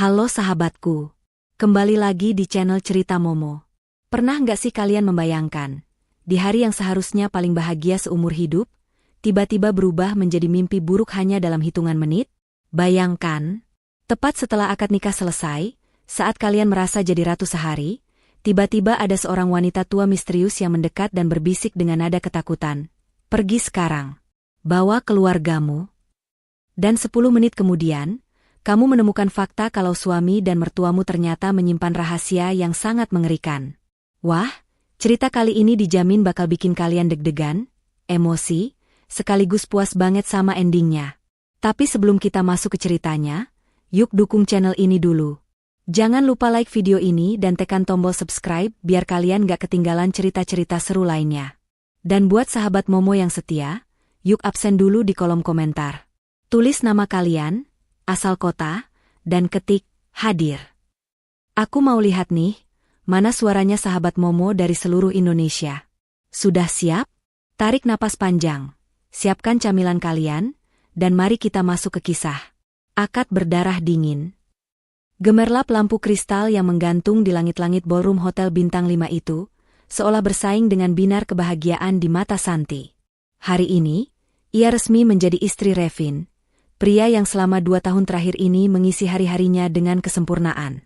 Halo sahabatku, kembali lagi di channel Cerita Momo. Pernah nggak sih kalian membayangkan, di hari yang seharusnya paling bahagia seumur hidup, tiba-tiba berubah menjadi mimpi buruk hanya dalam hitungan menit? Bayangkan, tepat setelah akad nikah selesai, saat kalian merasa jadi ratu sehari, tiba-tiba ada seorang wanita tua misterius yang mendekat dan berbisik dengan nada ketakutan. Pergi sekarang. Bawa keluargamu. Dan 10 menit kemudian, kamu menemukan fakta kalau suami dan mertuamu ternyata menyimpan rahasia yang sangat mengerikan. Wah, cerita kali ini dijamin bakal bikin kalian deg-degan, emosi, sekaligus puas banget sama endingnya. Tapi sebelum kita masuk ke ceritanya, yuk dukung channel ini dulu. Jangan lupa like video ini dan tekan tombol subscribe biar kalian gak ketinggalan cerita-cerita seru lainnya. Dan buat sahabat Momo yang setia, yuk absen dulu di kolom komentar. Tulis nama kalian, asal kota, dan ketik, hadir. Aku mau lihat nih, mana suaranya sahabat Momo dari seluruh Indonesia. Sudah siap? Tarik napas panjang, siapkan camilan kalian, dan mari kita masuk ke kisah. Akad berdarah dingin. Gemerlap lampu kristal yang menggantung di langit-langit ballroom Hotel Bintang 5 itu, seolah bersaing dengan binar kebahagiaan di mata Santi. Hari ini, ia resmi menjadi istri Revin, pria yang selama 2 tahun terakhir ini mengisi hari-harinya dengan kesempurnaan.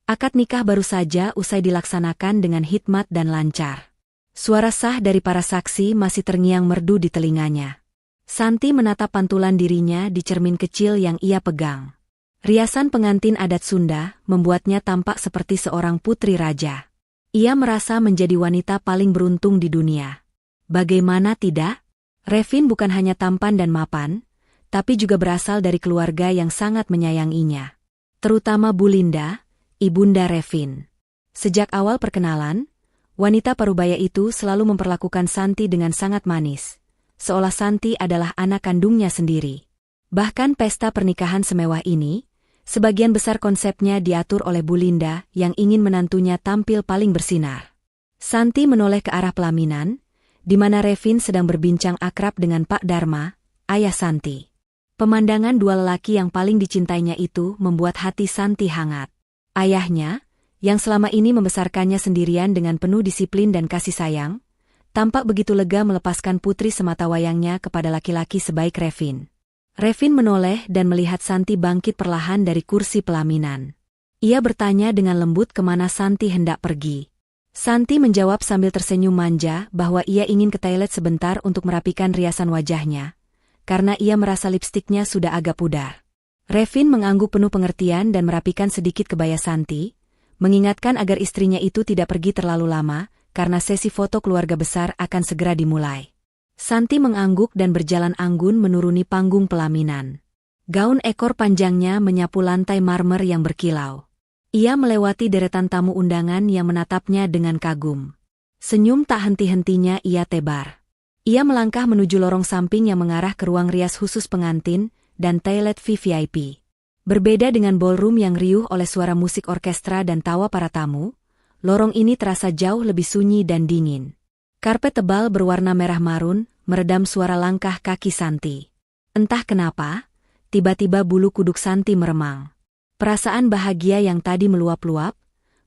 Akad nikah baru saja usai dilaksanakan dengan hikmat dan lancar. Suara sah dari para saksi masih terngiang merdu di telinganya. Santi menatap pantulan dirinya di cermin kecil yang ia pegang. Riasan pengantin adat Sunda membuatnya tampak seperti seorang putri raja. Ia merasa menjadi wanita paling beruntung di dunia. Bagaimana tidak? Revin bukan hanya tampan dan mapan, tapi juga berasal dari keluarga yang sangat menyayanginya. Terutama Bu Linda, ibunda Revin. Sejak awal perkenalan, wanita parubaya itu selalu memperlakukan Santi dengan sangat manis, seolah Santi adalah anak kandungnya sendiri. Bahkan pesta pernikahan semewah ini, sebagian besar konsepnya diatur oleh Bu Linda yang ingin menantunya tampil paling bersinar. Santi menoleh ke arah pelaminan, di mana Revin sedang berbincang akrab dengan Pak Dharma, ayah Santi. Pemandangan dua lelaki yang paling dicintainya itu membuat hati Santi hangat. Ayahnya, yang selama ini membesarkannya sendirian dengan penuh disiplin dan kasih sayang, tampak begitu lega melepaskan putri sematawayangnya kepada laki-laki sebaik Revin. Revin menoleh dan melihat Santi bangkit perlahan dari kursi pelaminan. Ia bertanya dengan lembut kemana Santi hendak pergi. Santi menjawab sambil tersenyum manja bahwa ia ingin ke toilet sebentar untuk merapikan riasan wajahnya, karena ia merasa lipstiknya sudah agak pudar. Revin mengangguk penuh pengertian dan merapikan sedikit kebaya Santi, mengingatkan agar istrinya itu tidak pergi terlalu lama, karena sesi foto keluarga besar akan segera dimulai. Santi mengangguk dan berjalan anggun menuruni panggung pelaminan. Gaun ekor panjangnya menyapu lantai marmer yang berkilau. Ia melewati deretan tamu undangan yang menatapnya dengan kagum. Senyum tak henti-hentinya ia tebar. Ia melangkah menuju lorong samping yang mengarah ke ruang rias khusus pengantin dan toilet VVIP. Berbeda dengan ballroom yang riuh oleh suara musik orkestra dan tawa para tamu, lorong ini terasa jauh lebih sunyi dan dingin. Karpet tebal berwarna merah marun meredam suara langkah kaki Santi. Entah kenapa, tiba-tiba bulu kuduk Santi meremang. Perasaan bahagia yang tadi meluap-luap,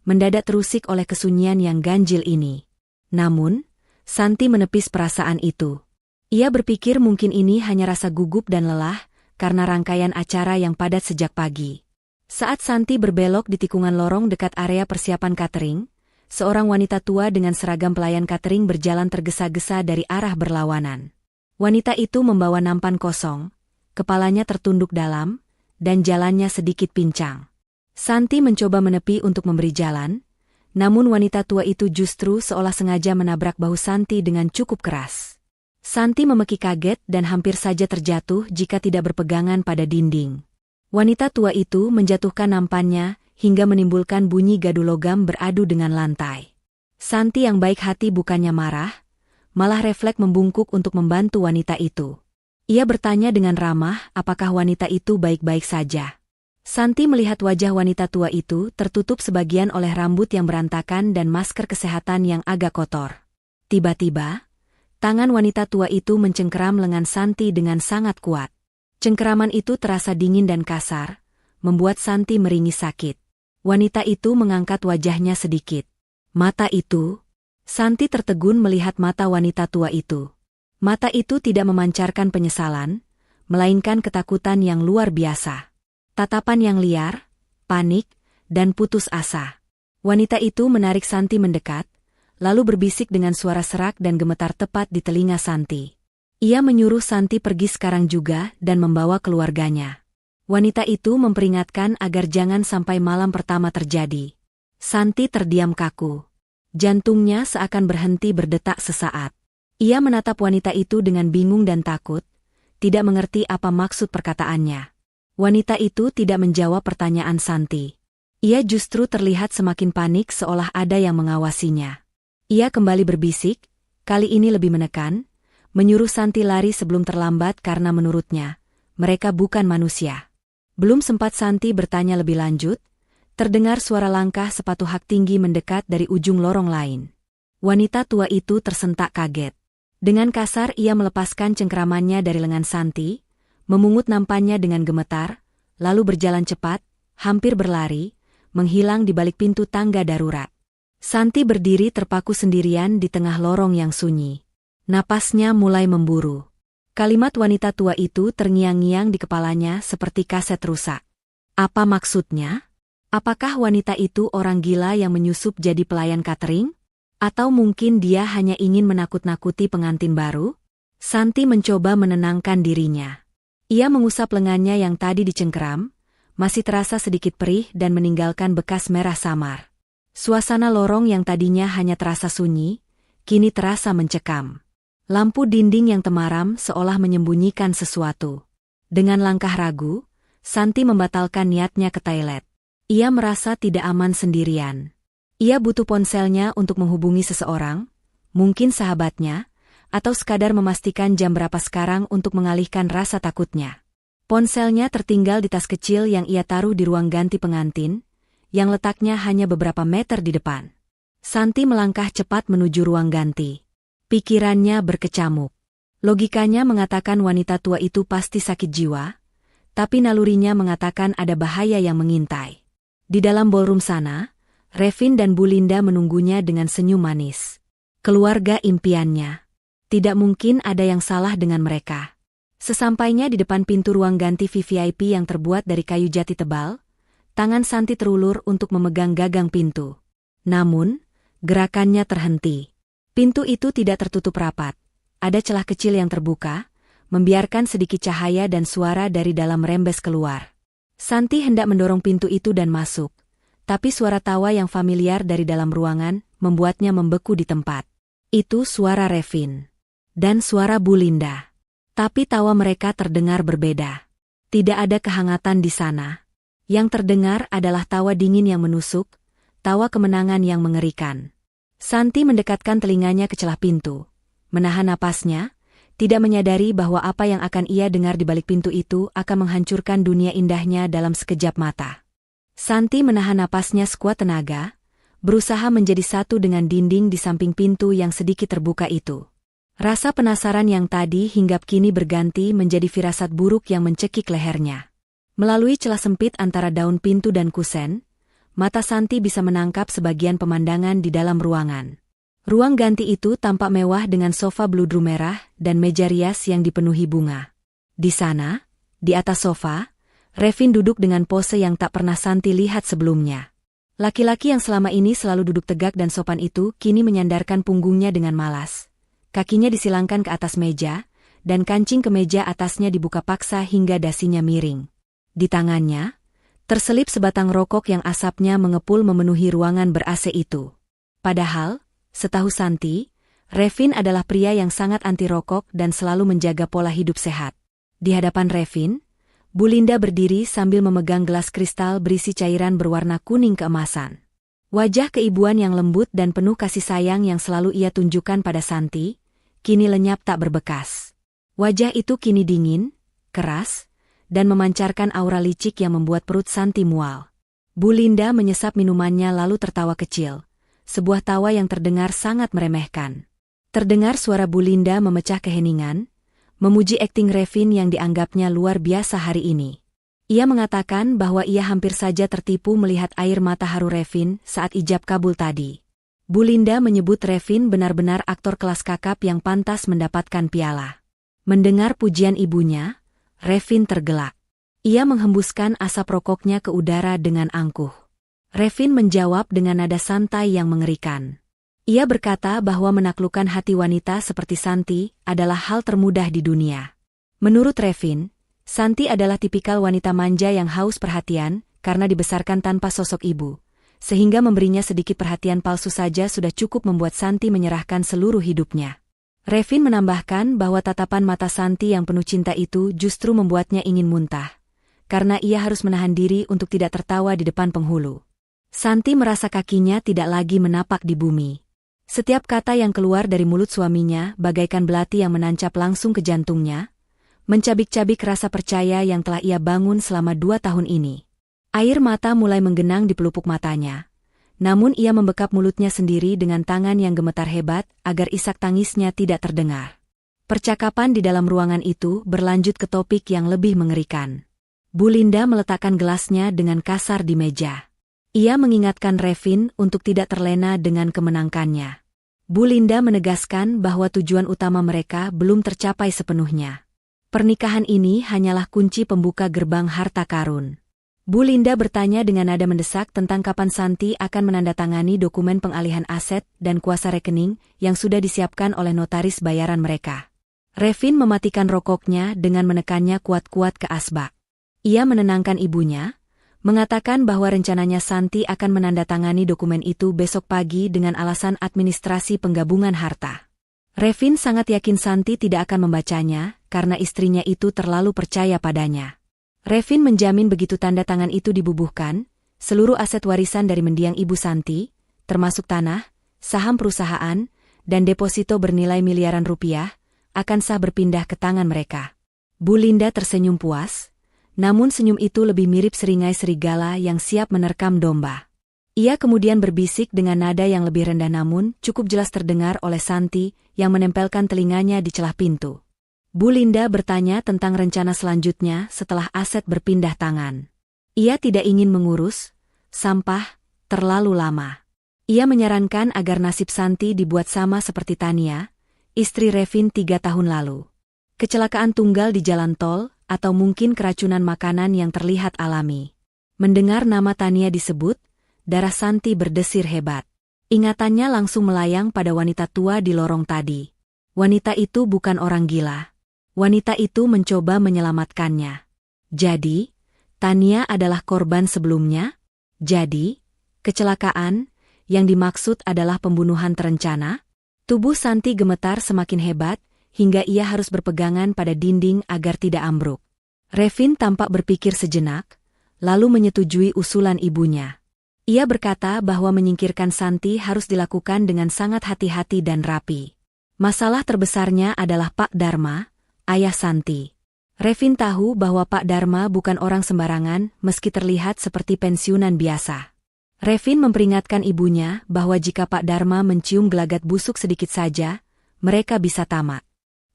mendadak terusik oleh kesunyian yang ganjil ini. Namun, Santi menepis perasaan itu. Ia berpikir mungkin ini hanya rasa gugup dan lelah, karena rangkaian acara yang padat sejak pagi. Saat Santi berbelok di tikungan lorong dekat area persiapan catering, seorang wanita tua dengan seragam pelayan catering berjalan tergesa-gesa dari arah berlawanan. Wanita itu membawa nampan kosong, kepalanya tertunduk dalam, dan jalannya sedikit pincang. Santi mencoba menepi untuk memberi jalan, namun wanita tua itu justru seolah sengaja menabrak bahu Santi dengan cukup keras. Santi memeki kaget dan hampir saja terjatuh jika tidak berpegangan pada dinding. Wanita tua itu menjatuhkan nampannya hingga menimbulkan bunyi gaduh logam beradu dengan lantai. Santi yang baik hati bukannya marah, malah refleks membungkuk untuk membantu wanita itu. Ia bertanya dengan ramah apakah wanita itu baik-baik saja. Santi melihat wajah wanita tua itu tertutup sebagian oleh rambut yang berantakan dan masker kesehatan yang agak kotor. Tiba-tiba, tangan wanita tua itu mencengkeram lengan Santi dengan sangat kuat. Cengkeraman itu terasa dingin dan kasar, membuat Santi meringis sakit. Wanita itu mengangkat wajahnya sedikit. Mata itu? Santi tertegun melihat mata wanita tua itu. Mata itu tidak memancarkan penyesalan, melainkan ketakutan yang luar biasa. Tatapan yang liar, panik, dan putus asa. Wanita itu menarik Santi mendekat, lalu berbisik dengan suara serak dan gemetar tepat di telinga Santi. Ia menyuruh Santi pergi sekarang juga dan membawa keluarganya. Wanita itu memperingatkan agar jangan sampai malam pertama terjadi. Santi terdiam kaku. Jantungnya seakan berhenti berdetak sesaat. Ia menatap wanita itu dengan bingung dan takut, tidak mengerti apa maksud perkataannya. Wanita itu tidak menjawab pertanyaan Santi. Ia justru terlihat semakin panik seolah ada yang mengawasinya. Ia kembali berbisik, kali ini lebih menekan, menyuruh Santi lari sebelum terlambat karena menurutnya, mereka bukan manusia. Belum sempat Santi bertanya lebih lanjut, terdengar suara langkah sepatu hak tinggi mendekat dari ujung lorong lain. Wanita tua itu tersentak kaget. Dengan kasar ia melepaskan cengkeramannya dari lengan Santi, memungut nampannya dengan gemetar, lalu berjalan cepat, hampir berlari, menghilang di balik pintu tangga darurat. Santi berdiri terpaku sendirian di tengah lorong yang sunyi. Napasnya mulai memburu. Kalimat wanita tua itu terngiang-ngiang di kepalanya seperti kaset rusak. Apa maksudnya? Apakah wanita itu orang gila yang menyusup jadi pelayan catering? Atau mungkin dia hanya ingin menakut-nakuti pengantin baru? Santi mencoba menenangkan dirinya. Ia mengusap lengannya yang tadi dicengkeram, masih terasa sedikit perih dan meninggalkan bekas merah samar. Suasana lorong yang tadinya hanya terasa sunyi, kini terasa mencekam. Lampu dinding yang temaram seolah menyembunyikan sesuatu. Dengan langkah ragu, Santi membatalkan niatnya ke toilet. Ia merasa tidak aman sendirian. Ia butuh ponselnya untuk menghubungi seseorang, mungkin sahabatnya, atau sekadar memastikan jam berapa sekarang untuk mengalihkan rasa takutnya. Ponselnya tertinggal di tas kecil yang ia taruh di ruang ganti pengantin, yang letaknya hanya beberapa meter di depan. Santi melangkah cepat menuju ruang ganti. Pikirannya berkecamuk. Logikanya mengatakan wanita tua itu pasti sakit jiwa, tapi nalurinya mengatakan ada bahaya yang mengintai. Di dalam ballroom sana, Revin dan Bu Linda menunggunya dengan senyum manis. Keluarga impiannya. Tidak mungkin ada yang salah dengan mereka. Sesampainya di depan pintu ruang ganti VVIP yang terbuat dari kayu jati tebal, tangan Santi terulur untuk memegang gagang pintu. Namun, gerakannya terhenti. Pintu itu tidak tertutup rapat. Ada celah kecil yang terbuka, membiarkan sedikit cahaya dan suara dari dalam merembes keluar. Santi hendak mendorong pintu itu dan masuk, tapi suara tawa yang familiar dari dalam ruangan membuatnya membeku di tempat. Itu suara Revin dan suara Bu Linda. Tapi tawa mereka terdengar berbeda. Tidak ada kehangatan di sana. Yang terdengar adalah tawa dingin yang menusuk, tawa kemenangan yang mengerikan. Santi mendekatkan telinganya ke celah pintu, menahan napasnya, tidak menyadari bahwa apa yang akan ia dengar di balik pintu itu akan menghancurkan dunia indahnya dalam sekejap mata. Santi menahan napasnya sekuat tenaga, berusaha menjadi satu dengan dinding di samping pintu yang sedikit terbuka itu. Rasa penasaran yang tadi hinggap kini berganti menjadi firasat buruk yang mencekik lehernya. Melalui celah sempit antara daun pintu dan kusen, mata Santi bisa menangkap sebagian pemandangan di dalam ruangan. Ruang ganti itu tampak mewah dengan sofa bludru merah dan meja rias yang dipenuhi bunga. Di sana, di atas sofa, Revin duduk dengan pose yang tak pernah Santi lihat sebelumnya. Laki-laki yang selama ini selalu duduk tegak dan sopan itu kini menyandarkan punggungnya dengan malas. Kakinya disilangkan ke atas meja, dan kancing kemeja atasnya dibuka paksa hingga dasinya miring. Di tangannya, terselip sebatang rokok yang asapnya mengepul memenuhi ruangan ber-AC itu. Padahal, setahu Santi, Revin adalah pria yang sangat anti rokok dan selalu menjaga pola hidup sehat. Di hadapan Revin, Bu Linda berdiri sambil memegang gelas kristal berisi cairan berwarna kuning keemasan. Wajah keibuan yang lembut dan penuh kasih sayang yang selalu ia tunjukkan pada Santi, kini lenyap tak berbekas. Wajah itu kini dingin, keras, dan memancarkan aura licik yang membuat perut Santi mual. Bu Linda menyesap minumannya lalu tertawa kecil, sebuah tawa yang terdengar sangat meremehkan. Terdengar suara Bu Linda memecah keheningan, memuji akting Revin yang dianggapnya luar biasa hari ini. Ia mengatakan bahwa ia hampir saja tertipu melihat air mata haru Revin saat ijab kabul tadi. Bu Linda menyebut Revin benar-benar aktor kelas kakap yang pantas mendapatkan piala. Mendengar pujian ibunya, Revin tergelak. Ia menghembuskan asap rokoknya ke udara dengan angkuh. Revin menjawab dengan nada santai yang mengerikan. Ia berkata bahwa menaklukkan hati wanita seperti Santi adalah hal termudah di dunia. Menurut Revin, Santi adalah tipikal wanita manja yang haus perhatian karena dibesarkan tanpa sosok ibu, sehingga memberinya sedikit perhatian palsu saja sudah cukup membuat Santi menyerahkan seluruh hidupnya. Revin menambahkan bahwa tatapan mata Santi yang penuh cinta itu justru membuatnya ingin muntah, karena ia harus menahan diri untuk tidak tertawa di depan penghulu. Santi merasa kakinya tidak lagi menapak di bumi. Setiap kata yang keluar dari mulut suaminya bagaikan belati yang menancap langsung ke jantungnya, mencabik-cabik rasa percaya yang telah ia bangun selama 2 tahun ini. Air mata mulai menggenang di pelupuk matanya. Namun ia membekap mulutnya sendiri dengan tangan yang gemetar hebat agar isak tangisnya tidak terdengar. Percakapan di dalam ruangan itu berlanjut ke topik yang lebih mengerikan. Bu Linda meletakkan gelasnya dengan kasar di meja. Ia mengingatkan Revin untuk tidak terlena dengan kemenangkannya. Bu Linda menegaskan bahwa tujuan utama mereka belum tercapai sepenuhnya. Pernikahan ini hanyalah kunci pembuka gerbang harta karun. Bu Linda bertanya dengan nada mendesak tentang kapan Santi akan menandatangani dokumen pengalihan aset dan kuasa rekening yang sudah disiapkan oleh notaris bayaran mereka. Revin mematikan rokoknya dengan menekannya kuat-kuat ke asbak. Ia menenangkan ibunya, mengatakan bahwa rencananya Santi akan menandatangani dokumen itu besok pagi dengan alasan administrasi penggabungan harta. Revin sangat yakin Santi tidak akan membacanya karena istrinya itu terlalu percaya padanya. Revin menjamin begitu tanda tangan itu dibubuhkan, seluruh aset warisan dari mendiang ibu Santi, termasuk tanah, saham perusahaan, dan deposito bernilai miliaran rupiah, akan sah berpindah ke tangan mereka. Bu Linda tersenyum puas, namun senyum itu lebih mirip seringai serigala yang siap menerkam domba. Ia kemudian berbisik dengan nada yang lebih rendah namun cukup jelas terdengar oleh Santi yang menempelkan telinganya di celah pintu. Bu Linda bertanya tentang rencana selanjutnya setelah aset berpindah tangan. Ia tidak ingin mengurus sampah terlalu lama. Ia menyarankan agar nasib Santi dibuat sama seperti Tania, istri Revin 3 tahun lalu. Kecelakaan tunggal di jalan tol atau mungkin keracunan makanan yang terlihat alami. Mendengar nama Tania disebut, darah Santi berdesir hebat. Ingatannya langsung melayang pada wanita tua di lorong tadi. Wanita itu bukan orang gila. Wanita itu mencoba menyelamatkannya. Jadi, Tania adalah korban sebelumnya? Jadi, kecelakaan yang dimaksud adalah pembunuhan terencana? Tubuh Santi gemetar semakin hebat, hingga ia harus berpegangan pada dinding agar tidak ambruk. Revin tampak berpikir sejenak, lalu menyetujui usulan ibunya. Ia berkata bahwa menyingkirkan Santi harus dilakukan dengan sangat hati-hati dan rapi. Masalah terbesarnya adalah Pak Dharma, ayah Santi. Revin tahu bahwa Pak Dharma bukan orang sembarangan meski terlihat seperti pensiunan biasa. Revin memperingatkan ibunya bahwa jika Pak Dharma mencium gelagat busuk sedikit saja, mereka bisa tamak.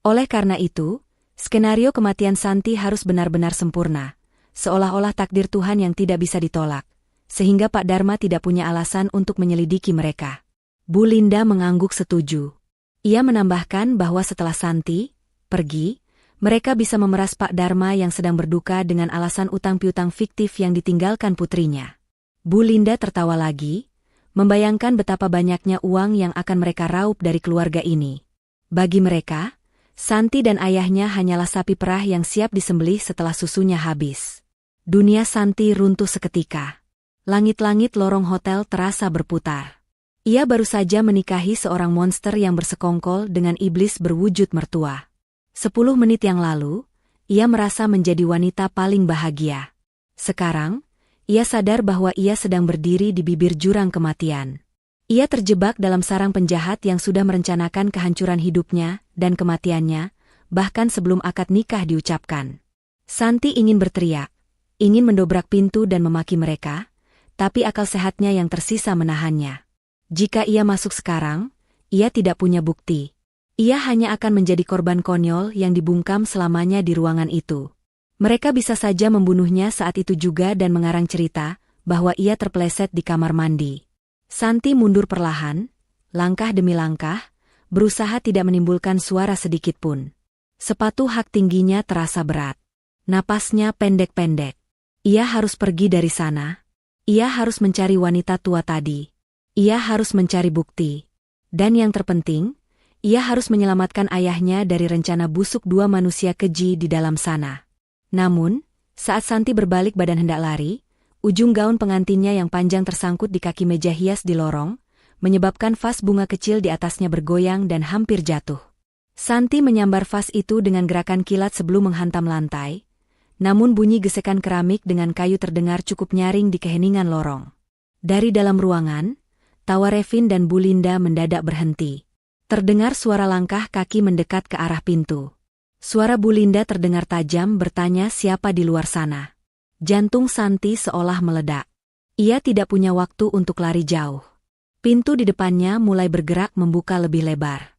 Oleh karena itu, skenario kematian Santi harus benar-benar sempurna, seolah-olah takdir Tuhan yang tidak bisa ditolak, sehingga Pak Dharma tidak punya alasan untuk menyelidiki mereka. Bu Linda mengangguk setuju. Ia menambahkan bahwa setelah Santi pergi, mereka bisa memeras Pak Dharma yang sedang berduka dengan alasan utang piutang fiktif yang ditinggalkan putrinya. Bu Linda tertawa lagi, membayangkan betapa banyaknya uang yang akan mereka raup dari keluarga ini. Bagi mereka, Santi dan ayahnya hanyalah sapi perah yang siap disembelih setelah susunya habis. Dunia Santi runtuh seketika. Langit-langit lorong hotel terasa berputar. Ia baru saja menikahi seorang monster yang bersekongkol dengan iblis berwujud mertua. 10 menit yang lalu, ia merasa menjadi wanita paling bahagia. Sekarang, ia sadar bahwa ia sedang berdiri di bibir jurang kematian. Ia terjebak dalam sarang penjahat yang sudah merencanakan kehancuran hidupnya dan kematiannya, bahkan sebelum akad nikah diucapkan. Santi ingin berteriak, ingin mendobrak pintu dan memaki mereka, tapi akal sehatnya yang tersisa menahannya. Jika ia masuk sekarang, ia tidak punya bukti. Ia hanya akan menjadi korban konyol yang dibungkam selamanya di ruangan itu. Mereka bisa saja membunuhnya saat itu juga dan mengarang cerita bahwa ia terpeleset di kamar mandi. Santi mundur perlahan, langkah demi langkah, berusaha tidak menimbulkan suara sedikit pun. Sepatu hak tingginya terasa berat. Napasnya pendek-pendek. Ia harus pergi dari sana. Ia harus mencari wanita tua tadi. Ia harus mencari bukti. Dan yang terpenting, ia harus menyelamatkan ayahnya dari rencana busuk dua manusia keji di dalam sana. Namun, saat Santi berbalik badan hendak lari, ujung gaun pengantinnya yang panjang tersangkut di kaki meja hias di lorong, menyebabkan vas bunga kecil di atasnya bergoyang dan hampir jatuh. Santi menyambar vas itu dengan gerakan kilat sebelum menghantam lantai, namun bunyi gesekan keramik dengan kayu terdengar cukup nyaring di keheningan lorong. Dari dalam ruangan, tawa Revin dan Bu Linda mendadak berhenti. Terdengar suara langkah kaki mendekat ke arah pintu. Suara Bu Linda terdengar tajam bertanya siapa di luar sana. Jantung Santi seolah meledak. Ia tidak punya waktu untuk lari jauh. Pintu di depannya mulai bergerak membuka lebih lebar.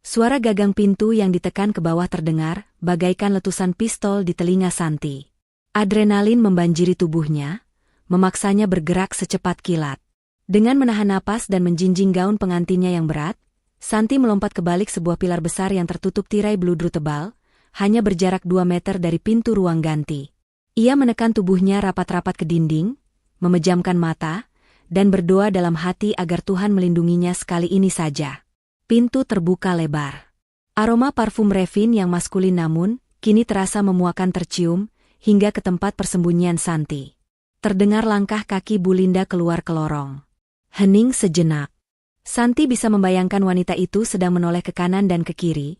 Suara gagang pintu yang ditekan ke bawah terdengar, bagaikan letusan pistol di telinga Santi. Adrenalin membanjiri tubuhnya, memaksanya bergerak secepat kilat. Dengan menahan napas dan menjinjing gaun pengantinnya yang berat, Santi melompat ke balik sebuah pilar besar yang tertutup tirai beludru tebal, hanya berjarak 2 meter dari pintu ruang ganti. Ia menekan tubuhnya rapat-rapat ke dinding, memejamkan mata, dan berdoa dalam hati agar Tuhan melindunginya sekali ini saja. Pintu terbuka lebar. Aroma parfum Revin yang maskulin namun, kini terasa memuakan tercium, hingga ke tempat persembunyian Santi. Terdengar langkah kaki Bu Linda keluar ke lorong. Hening sejenak. Santi bisa membayangkan wanita itu sedang menoleh ke kanan dan ke kiri,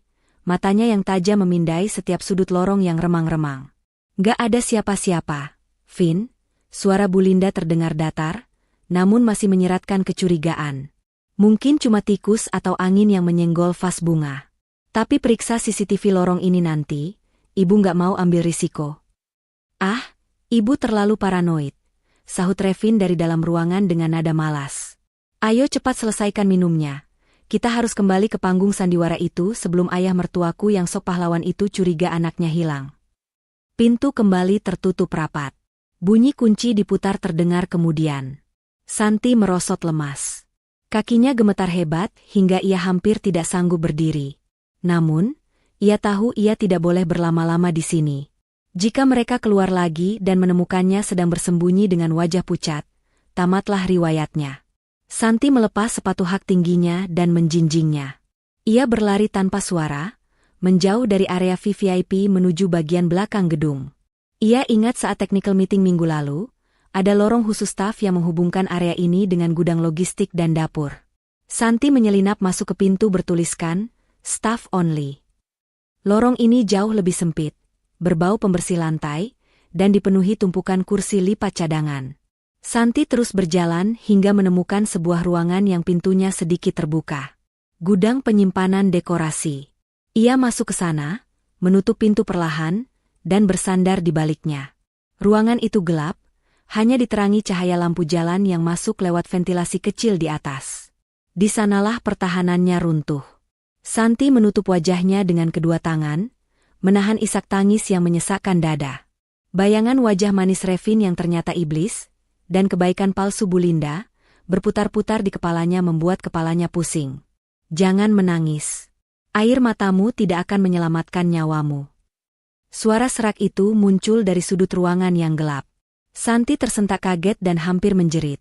matanya yang tajam memindai setiap sudut lorong yang remang-remang. Gak ada siapa-siapa, Vin, suara Bu Linda terdengar datar, namun masih menyeratkan kecurigaan. Mungkin cuma tikus atau angin yang menyenggol vas bunga. Tapi periksa CCTV lorong ini nanti, ibu gak mau ambil risiko. Ah, ibu terlalu paranoid, sahut Revin dari dalam ruangan dengan nada malas. Ayo cepat selesaikan minumnya. Kita harus kembali ke panggung sandiwara itu sebelum ayah mertuaku yang sok pahlawan itu curiga anaknya hilang. Pintu kembali tertutup rapat. Bunyi kunci diputar terdengar kemudian. Santi merosot lemas. Kakinya gemetar hebat hingga ia hampir tidak sanggup berdiri. Namun, ia tahu ia tidak boleh berlama-lama di sini. Jika mereka keluar lagi dan menemukannya sedang bersembunyi dengan wajah pucat, tamatlah riwayatnya. Santi melepas sepatu hak tingginya dan menjinjingnya. Ia berlari tanpa suara, menjauh dari area VIP menuju bagian belakang gedung. Ia ingat saat technical meeting minggu lalu, ada lorong khusus staf yang menghubungkan area ini dengan gudang logistik dan dapur. Santi menyelinap masuk ke pintu bertuliskan, Staff Only. Lorong ini jauh lebih sempit, berbau pembersih lantai, dan dipenuhi tumpukan kursi lipat cadangan. Santi terus berjalan hingga menemukan sebuah ruangan yang pintunya sedikit terbuka. Gudang penyimpanan dekorasi. Ia masuk ke sana, menutup pintu perlahan, dan bersandar di baliknya. Ruangan itu gelap, hanya diterangi cahaya lampu jalan yang masuk lewat ventilasi kecil di atas. Di sanalah pertahanannya runtuh. Santi menutup wajahnya dengan kedua tangan, menahan isak tangis yang menyesakkan dada. Bayangan wajah manis Revin yang ternyata iblis, dan kebaikan palsu Bu Linda, berputar-putar di kepalanya membuat kepalanya pusing. Jangan menangis. Air matamu tidak akan menyelamatkan nyawamu. Suara serak itu muncul dari sudut ruangan yang gelap. Santi tersentak kaget dan hampir menjerit.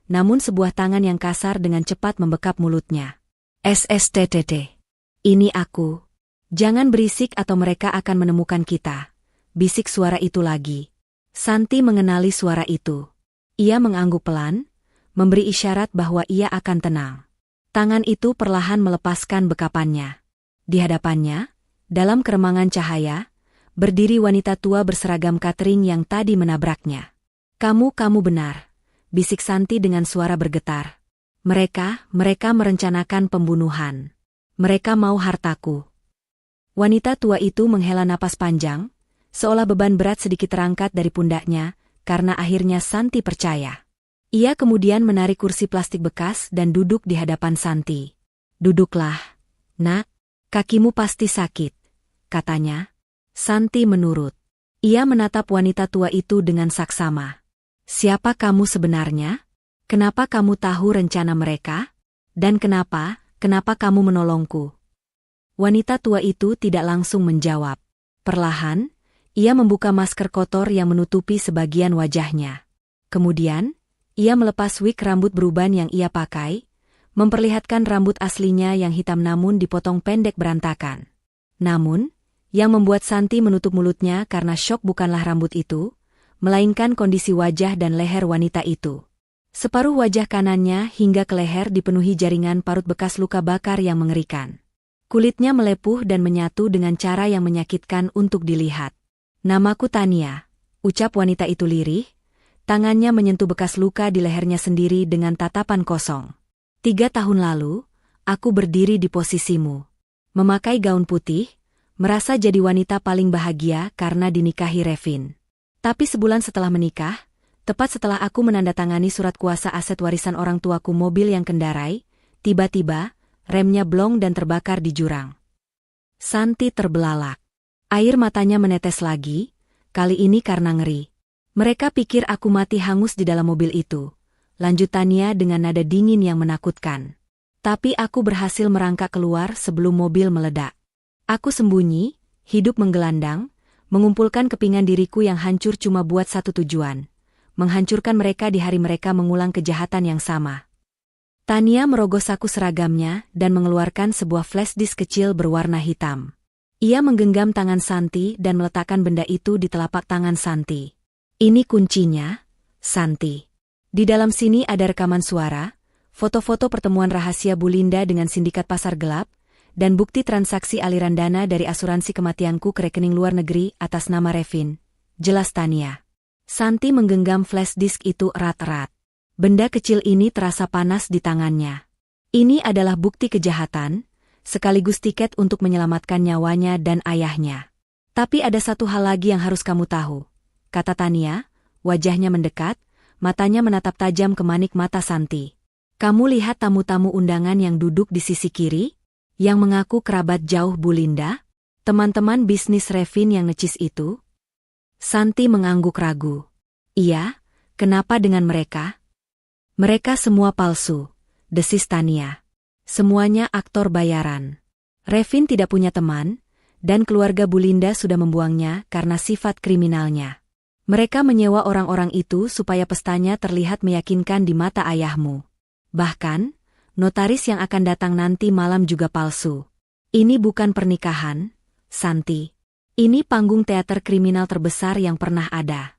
Namun sebuah tangan yang kasar dengan cepat membekap mulutnya. SSTTT. Ini aku. Jangan berisik atau mereka akan menemukan kita. Bisik suara itu lagi. Santi mengenali suara itu. Ia mengangguk pelan, memberi isyarat bahwa ia akan tenang. Tangan itu perlahan melepaskan bekapannya. Di hadapannya, dalam keremangan cahaya, berdiri wanita tua berseragam catering yang tadi menabraknya. Kamu benar, bisik Santi dengan suara bergetar. Mereka merencanakan pembunuhan. Mereka mau hartaku. Wanita tua itu menghela napas panjang, seolah beban berat sedikit terangkat dari pundaknya, karena akhirnya Santi percaya. Ia kemudian menarik kursi plastik bekas dan duduk di hadapan Santi. Duduklah, nak, kakimu pasti sakit, katanya. Santi menurut. Ia menatap wanita tua itu dengan saksama. Siapa kamu sebenarnya? Kenapa kamu tahu rencana mereka? Dan kenapa kamu menolongku? Wanita tua itu tidak langsung menjawab. Perlahan, ia membuka masker kotor yang menutupi sebagian wajahnya. Kemudian, ia melepas wig rambut beruban yang ia pakai, memperlihatkan rambut aslinya yang hitam namun dipotong pendek berantakan. Namun, yang membuat Santi menutup mulutnya karena syok bukanlah rambut itu, melainkan kondisi wajah dan leher wanita itu. Separuh wajah kanannya hingga ke leher dipenuhi jaringan parut bekas luka bakar yang mengerikan. Kulitnya melepuh dan menyatu dengan cara yang menyakitkan untuk dilihat. Namaku Tania, ucap wanita itu lirih, tangannya menyentuh bekas luka di lehernya sendiri dengan tatapan kosong. 3 tahun lalu, aku berdiri di posisimu. Memakai gaun putih, merasa jadi wanita paling bahagia karena dinikahi Revin. Tapi sebulan setelah menikah, tepat setelah aku menandatangani surat kuasa aset warisan orang tuaku mobil yang kendarai, tiba-tiba, remnya blong dan terbakar di jurang. Santi terbelalak. Air matanya menetes lagi, kali ini karena ngeri. Mereka pikir aku mati hangus di dalam mobil itu, lanjut Tania dengan nada dingin yang menakutkan. Tapi aku berhasil merangkak keluar sebelum mobil meledak. Aku sembunyi, hidup menggelandang, mengumpulkan kepingan diriku yang hancur cuma buat satu tujuan, menghancurkan mereka di hari mereka mengulang kejahatan yang sama. Tania merogoh saku seragamnya dan mengeluarkan sebuah flash disk kecil berwarna hitam. Ia menggenggam tangan Santi dan meletakkan benda itu di telapak tangan Santi. Ini kuncinya, Santi. Di dalam sini ada rekaman suara, foto-foto pertemuan rahasia Bu Linda dengan sindikat pasar gelap, dan bukti transaksi aliran dana dari asuransi kematianku ke rekening luar negeri atas nama Revin. Jelas Tania. Santi menggenggam flash disk itu erat-erat. Benda kecil ini terasa panas di tangannya. Ini adalah bukti kejahatan, sekaligus tiket untuk menyelamatkan nyawanya dan ayahnya. Tapi ada satu hal lagi yang harus kamu tahu, kata Tania, wajahnya mendekat, matanya menatap tajam ke manik mata Santi. Kamu lihat tamu-tamu undangan yang duduk di sisi kiri? Yang mengaku kerabat jauh Bu Linda? Teman-teman bisnis Revin yang necis itu? Santi mengangguk ragu. Iya, kenapa dengan mereka? Mereka semua palsu, desis Tania. Semuanya aktor bayaran. Revin tidak punya teman, dan keluarga Bu Linda sudah membuangnya karena sifat kriminalnya. Mereka menyewa orang-orang itu supaya pestanya terlihat meyakinkan di mata ayahmu. Bahkan, notaris yang akan datang nanti malam juga palsu. Ini bukan pernikahan, Santi. Ini panggung teater kriminal terbesar yang pernah ada.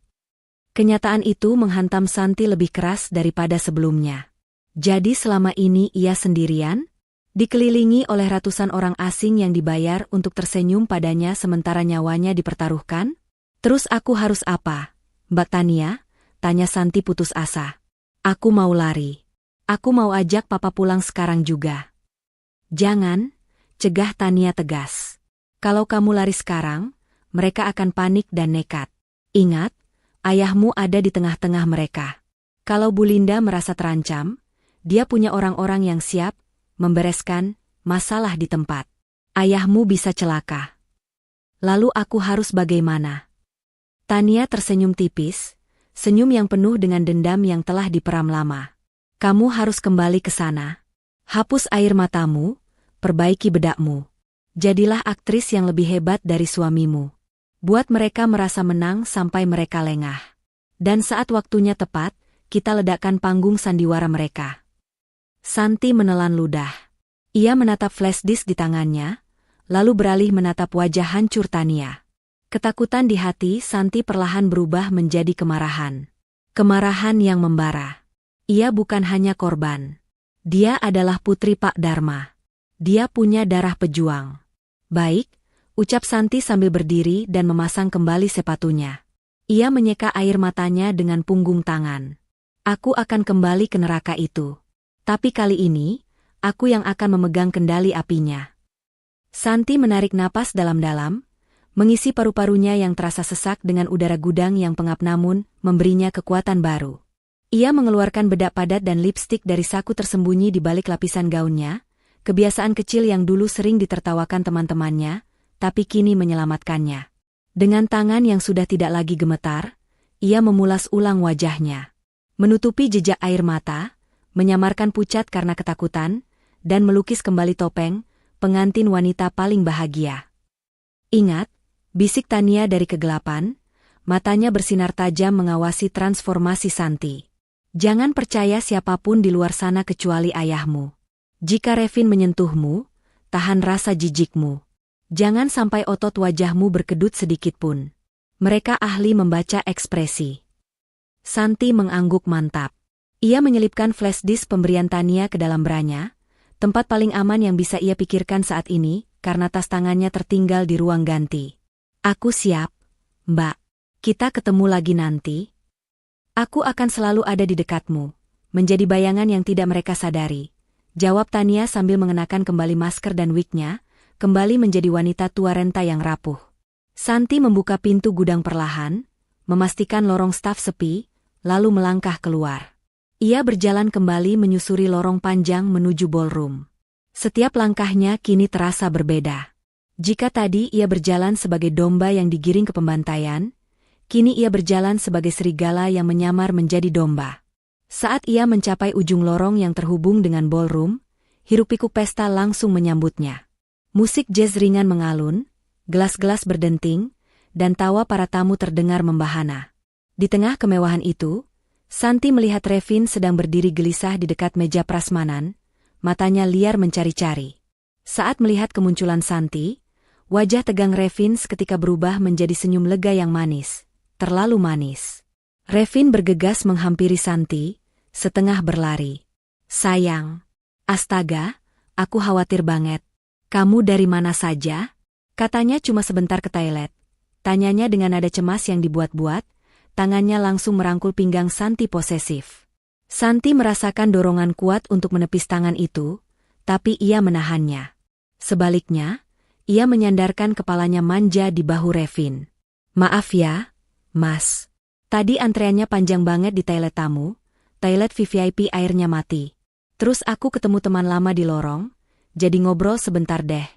Kenyataan itu menghantam Santi lebih keras daripada sebelumnya. Jadi selama ini ia sendirian? Dikelilingi oleh ratusan orang asing yang dibayar untuk tersenyum padanya sementara nyawanya dipertaruhkan? Terus aku harus apa, Mbak Tania? Tanya Santi putus asa. Aku mau lari. Aku mau ajak papa pulang sekarang juga. Jangan, cegah Tania tegas. Kalau kamu lari sekarang, mereka akan panik dan nekat. Ingat, ayahmu ada di tengah-tengah mereka. Kalau Bu Linda merasa terancam, dia punya orang-orang yang siap membereskan masalah di tempat. Ayahmu bisa celaka. Lalu aku harus bagaimana? Tania tersenyum tipis, senyum yang penuh dengan dendam yang telah diperam lama. Kamu harus kembali ke sana. Hapus air matamu, perbaiki bedakmu. Jadilah aktris yang lebih hebat dari suamimu. Buat mereka merasa menang sampai mereka lengah. Dan saat waktunya tepat, kita ledakkan panggung sandiwara mereka. Santi menelan ludah. Ia menatap flash disk di tangannya, lalu beralih menatap wajah hancur Tania. Ketakutan di hati Santi perlahan berubah menjadi kemarahan. Kemarahan yang membara. Ia bukan hanya korban. Dia adalah putri Pak Dharma. Dia punya darah pejuang. Baik, ucap Santi sambil berdiri dan memasang kembali sepatunya. Ia menyeka air matanya dengan punggung tangan. Aku akan kembali ke neraka itu. Tapi kali ini, aku yang akan memegang kendali apinya. Santi menarik napas dalam-dalam, mengisi paru-parunya yang terasa sesak dengan udara gudang yang pengap namun memberinya kekuatan baru. Ia mengeluarkan bedak padat dan lipstik dari saku tersembunyi di balik lapisan gaunnya, kebiasaan kecil yang dulu sering ditertawakan teman-temannya, tapi kini menyelamatkannya. Dengan tangan yang sudah tidak lagi gemetar, ia memulas ulang wajahnya. Menutupi jejak air mata, menyamarkan pucat karena ketakutan, dan melukis kembali topeng, pengantin wanita paling bahagia. Ingat, bisik Tania dari kegelapan, matanya bersinar tajam mengawasi transformasi Santi. Jangan percaya siapapun di luar sana kecuali ayahmu. Jika Revin menyentuhmu, tahan rasa jijikmu. Jangan sampai otot wajahmu berkedut sedikitpun. Mereka ahli membaca ekspresi. Santi mengangguk mantap. Ia menyelipkan flash disk pemberian Tania ke dalam branya, tempat paling aman yang bisa ia pikirkan saat ini, karena tas tangannya tertinggal di ruang ganti. Aku siap, Mbak. Kita ketemu lagi nanti. Aku akan selalu ada di dekatmu, menjadi bayangan yang tidak mereka sadari. Jawab Tania sambil mengenakan kembali masker dan wignya, kembali menjadi wanita tua renta yang rapuh. Santi membuka pintu gudang perlahan, memastikan lorong staf sepi, lalu melangkah keluar. Ia berjalan kembali menyusuri lorong panjang menuju ballroom. Setiap langkahnya kini terasa berbeda. Jika tadi ia berjalan sebagai domba yang digiring ke pembantaian, kini ia berjalan sebagai serigala yang menyamar menjadi domba. Saat ia mencapai ujung lorong yang terhubung dengan ballroom, hiruk-pikuk pesta langsung menyambutnya. Musik jazz ringan mengalun, gelas-gelas berdenting, dan tawa para tamu terdengar membahana. Di tengah kemewahan itu, Santi melihat Revin sedang berdiri gelisah di dekat meja prasmanan, matanya liar mencari-cari. Saat melihat kemunculan Santi, wajah tegang Revin seketika berubah menjadi senyum lega yang manis, terlalu manis. Revin bergegas menghampiri Santi, setengah berlari. Sayang, astaga, aku khawatir banget. Kamu dari mana saja? Katanya cuma sebentar ke toilet. Tanyanya dengan nada cemas yang dibuat-buat, tangannya langsung merangkul pinggang Santi posesif. Santi merasakan dorongan kuat untuk menepis tangan itu, tapi ia menahannya. Sebaliknya, ia menyandarkan kepalanya manja di bahu Revin. Maaf ya, Mas. Tadi antreannya panjang banget di toilet tamu, toilet VVIP airnya mati. Terus aku ketemu teman lama di lorong, jadi ngobrol sebentar deh.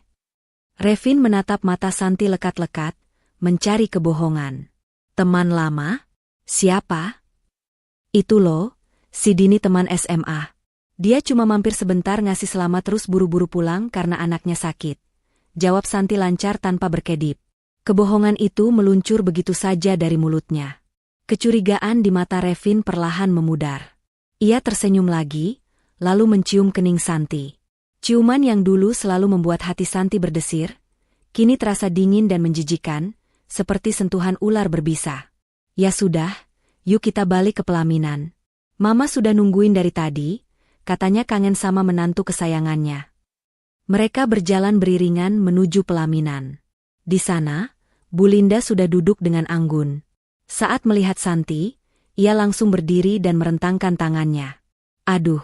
Revin menatap mata Santi lekat-lekat, mencari kebohongan. Teman lama? Siapa? Itu loh, si Dini teman SMA. Dia cuma mampir sebentar ngasih selamat terus buru-buru pulang karena anaknya sakit. Jawab Santi lancar tanpa berkedip. Kebohongan itu meluncur begitu saja dari mulutnya. Kecurigaan di mata Revin perlahan memudar. Ia tersenyum lagi, lalu mencium kening Santi. Ciuman yang dulu selalu membuat hati Santi berdesir, kini terasa dingin dan menjijikan, seperti sentuhan ular berbisa. Ya sudah, yuk kita balik ke pelaminan. Mama sudah nungguin dari tadi, katanya kangen sama menantu kesayangannya. Mereka berjalan beriringan menuju pelaminan. Di sana, Bu Linda sudah duduk dengan anggun. Saat melihat Santi, ia langsung berdiri dan merentangkan tangannya. Aduh,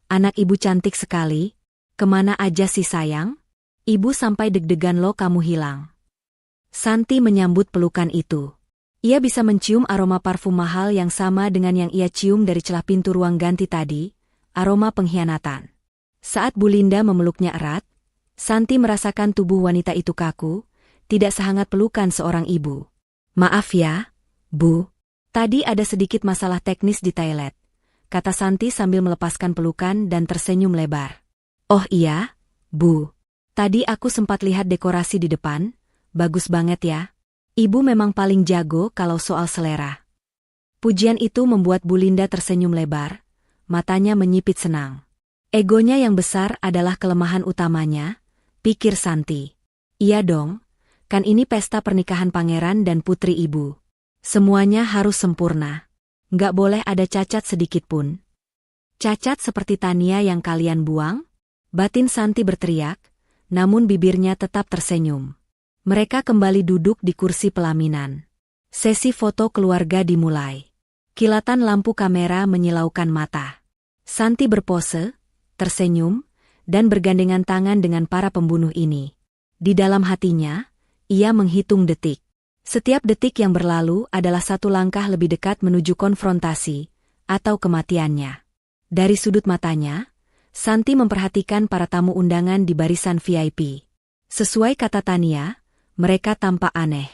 anak ibu cantik sekali. Kemana aja sih sayang? Ibu sampai deg-degan lo kamu hilang. Santi menyambut pelukan itu. Ia bisa mencium aroma parfum mahal yang sama dengan yang ia cium dari celah pintu ruang ganti tadi, aroma pengkhianatan. Saat Bu Linda memeluknya erat, Santi merasakan tubuh wanita itu kaku, tidak sehangat pelukan seorang ibu. Maaf ya, Bu. Tadi ada sedikit masalah teknis di toilet, kata Santi sambil melepaskan pelukan dan tersenyum lebar. Oh iya, Bu. Tadi aku sempat lihat dekorasi di depan, bagus banget ya. Ibu memang paling jago kalau soal selera. Pujian itu membuat Bu Linda tersenyum lebar, matanya menyipit senang. Egonya yang besar adalah kelemahan utamanya, pikir Santi. Iya dong, kan ini pesta pernikahan pangeran dan putri ibu. Semuanya harus sempurna. Nggak boleh ada cacat sedikitpun. Cacat seperti Tania yang kalian buang? Batin Santi berteriak, namun bibirnya tetap tersenyum. Mereka kembali duduk di kursi pelaminan. Sesi foto keluarga dimulai. Kilatan lampu kamera menyilaukan mata. Santi berpose, tersenyum, dan bergandengan tangan dengan para pembunuh ini. Di dalam hatinya, ia menghitung detik. Setiap detik yang berlalu adalah satu langkah lebih dekat menuju konfrontasi, atau kematiannya. Dari sudut matanya, Santi memperhatikan para tamu undangan di barisan VIP. Sesuai kata Tania, mereka tampak aneh.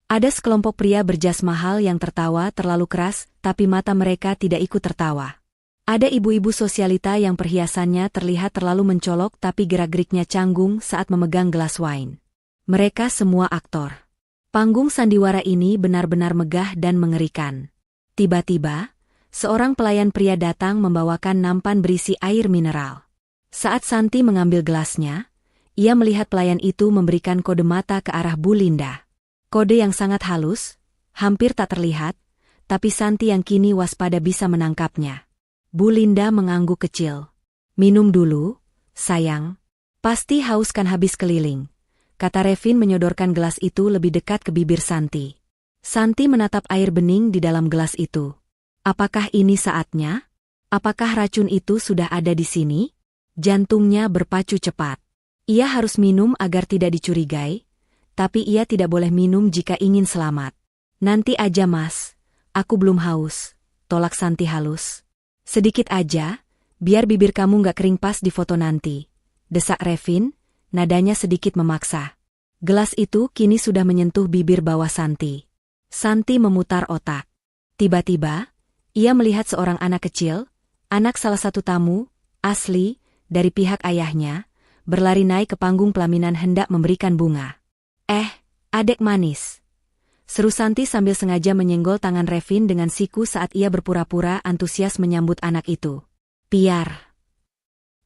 Ada sekelompok pria berjas mahal yang tertawa terlalu keras, tapi mata mereka tidak ikut tertawa. Ada ibu-ibu sosialita yang perhiasannya terlihat terlalu mencolok tapi gerak-geriknya canggung saat memegang gelas wine. Mereka semua aktor. Panggung sandiwara ini benar-benar megah dan mengerikan. Tiba-tiba, seorang pelayan pria datang membawakan nampan berisi air mineral. Saat Santi mengambil gelasnya, ia melihat pelayan itu memberikan kode mata ke arah Bu Linda. Kode yang sangat halus, hampir tak terlihat, tapi Santi yang kini waspada bisa menangkapnya. Bu Linda mengangguk kecil. "Minum dulu, sayang. Pasti haus kan habis keliling," kata Revin menyodorkan gelas itu lebih dekat ke bibir Santi. Santi menatap air bening di dalam gelas itu. Apakah ini saatnya? Apakah racun itu sudah ada di sini? Jantungnya berpacu cepat. Ia harus minum agar tidak dicurigai, tapi ia tidak boleh minum jika ingin selamat. "Nanti aja mas, aku belum haus," tolak Santi halus. "Sedikit aja, biar bibir kamu gak kering pas di foto nanti," desak Revin, nadanya sedikit memaksa. Gelas itu kini sudah menyentuh bibir bawah Santi. Santi memutar otak. Tiba-tiba, ia melihat seorang anak kecil, anak salah satu tamu, asli, dari pihak ayahnya, berlari naik ke panggung pelaminan hendak memberikan bunga. Adek manis," seru Santi sambil sengaja menyenggol tangan Revin dengan siku saat ia berpura-pura antusias menyambut anak itu. Piar.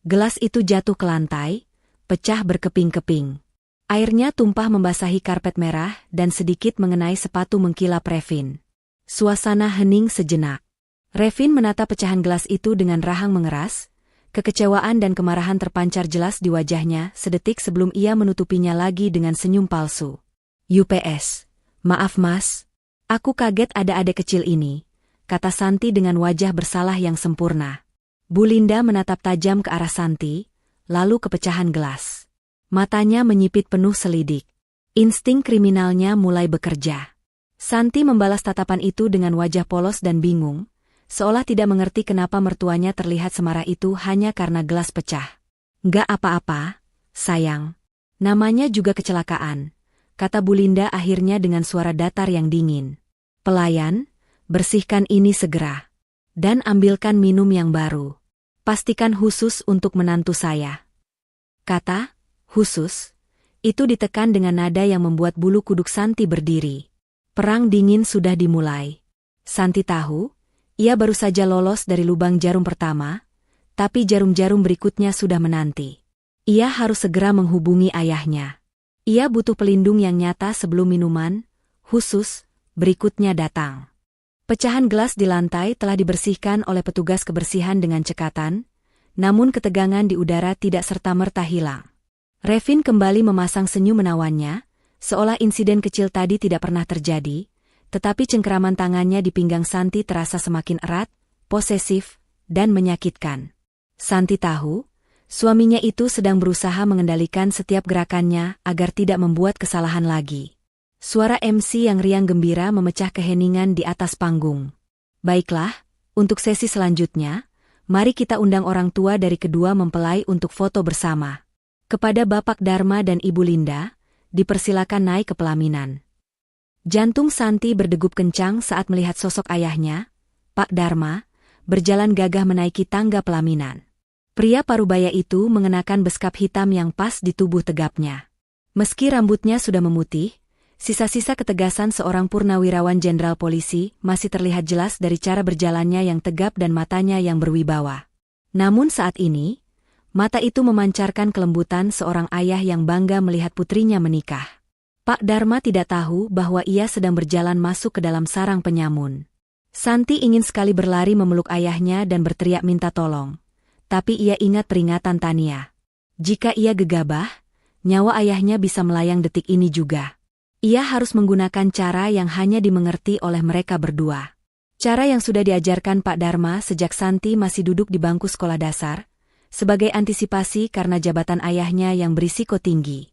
Gelas itu jatuh ke lantai, pecah berkeping-keping. Airnya tumpah membasahi karpet merah dan sedikit mengenai sepatu mengkilap Revin. Suasana hening sejenak. Revin menatap pecahan gelas itu dengan rahang mengeras. Kekecewaan dan kemarahan terpancar jelas di wajahnya sedetik sebelum ia menutupinya lagi dengan senyum palsu. "UPS. Maaf mas. Aku kaget ada adik kecil ini," kata Santi dengan wajah bersalah yang sempurna. Bu Linda menatap tajam ke arah Santi, lalu ke pecahan gelas. Matanya menyipit penuh selidik. Insting kriminalnya mulai bekerja. Santi membalas tatapan itu dengan wajah polos dan bingung, seolah tidak mengerti kenapa mertuanya terlihat semarah itu hanya karena gelas pecah. "Nggak apa-apa, sayang. Namanya juga kecelakaan," kata Bu Linda akhirnya dengan suara datar yang dingin. "Pelayan, bersihkan ini segera. Dan ambilkan minum yang baru. Pastikan khusus untuk menantu saya." Kata "khusus" itu ditekan dengan nada yang membuat bulu kuduk Santi berdiri. Perang dingin sudah dimulai. Santi tahu, ia baru saja lolos dari lubang jarum pertama, tapi jarum-jarum berikutnya sudah menanti. Ia harus segera menghubungi ayahnya. Ia butuh pelindung yang nyata sebelum minuman khusus berikutnya datang. Pecahan gelas di lantai telah dibersihkan oleh petugas kebersihan dengan cekatan, namun ketegangan di udara tidak serta-merta hilang. Revin kembali memasang senyum menawannya, seolah insiden kecil tadi tidak pernah terjadi, tetapi cengkeraman tangannya di pinggang Santi terasa semakin erat, posesif, dan menyakitkan. Santi tahu, suaminya itu sedang berusaha mengendalikan setiap gerakannya agar tidak membuat kesalahan lagi. Suara MC yang riang gembira memecah keheningan di atas panggung. "Baiklah, untuk sesi selanjutnya, mari kita undang orang tua dari kedua mempelai untuk foto bersama. Kepada Bapak Dharma dan Ibu Linda, dipersilakan naik ke pelaminan." Jantung Santi berdegup kencang saat melihat sosok ayahnya, Pak Dharma, berjalan gagah menaiki tangga pelaminan. Pria parubaya itu mengenakan beskap hitam yang pas di tubuh tegapnya. Meski rambutnya sudah memutih, sisa-sisa ketegasan seorang purnawirawan jenderal polisi masih terlihat jelas dari cara berjalannya yang tegap dan matanya yang berwibawa. Namun saat ini, mata itu memancarkan kelembutan seorang ayah yang bangga melihat putrinya menikah. Pak Dharma tidak tahu bahwa ia sedang berjalan masuk ke dalam sarang penyamun. Santi ingin sekali berlari memeluk ayahnya dan berteriak minta tolong. Tapi ia ingat peringatan Tania. Jika ia gegabah, nyawa ayahnya bisa melayang detik ini juga. Ia harus menggunakan cara yang hanya dimengerti oleh mereka berdua. Cara yang sudah diajarkan Pak Dharma sejak Santi masih duduk di bangku sekolah dasar, sebagai antisipasi karena jabatan ayahnya yang berisiko tinggi.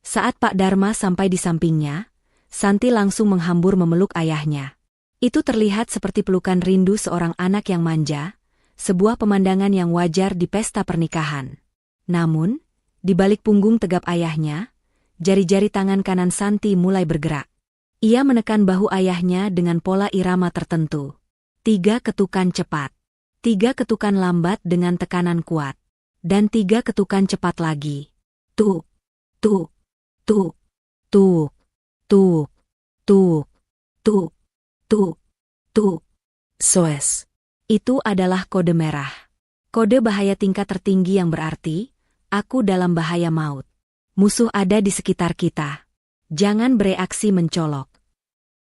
Saat Pak Dharma sampai di sampingnya, Santi langsung menghambur memeluk ayahnya. Itu terlihat seperti pelukan rindu seorang anak yang manja, sebuah pemandangan yang wajar di pesta pernikahan. Namun, di balik punggung tegap ayahnya, jari-jari tangan kanan Santi mulai bergerak. Ia menekan bahu ayahnya dengan pola irama tertentu. 3 ketukan cepat. 3 ketukan lambat dengan tekanan kuat. Dan 3 ketukan cepat lagi. Tuk, tuk, tuk, tuk, tuk, tuk, tuk, tuk, tuk. SOS. Itu adalah kode merah. Kode bahaya tingkat tertinggi yang berarti, aku dalam bahaya maut. Musuh ada di sekitar kita. Jangan bereaksi mencolok.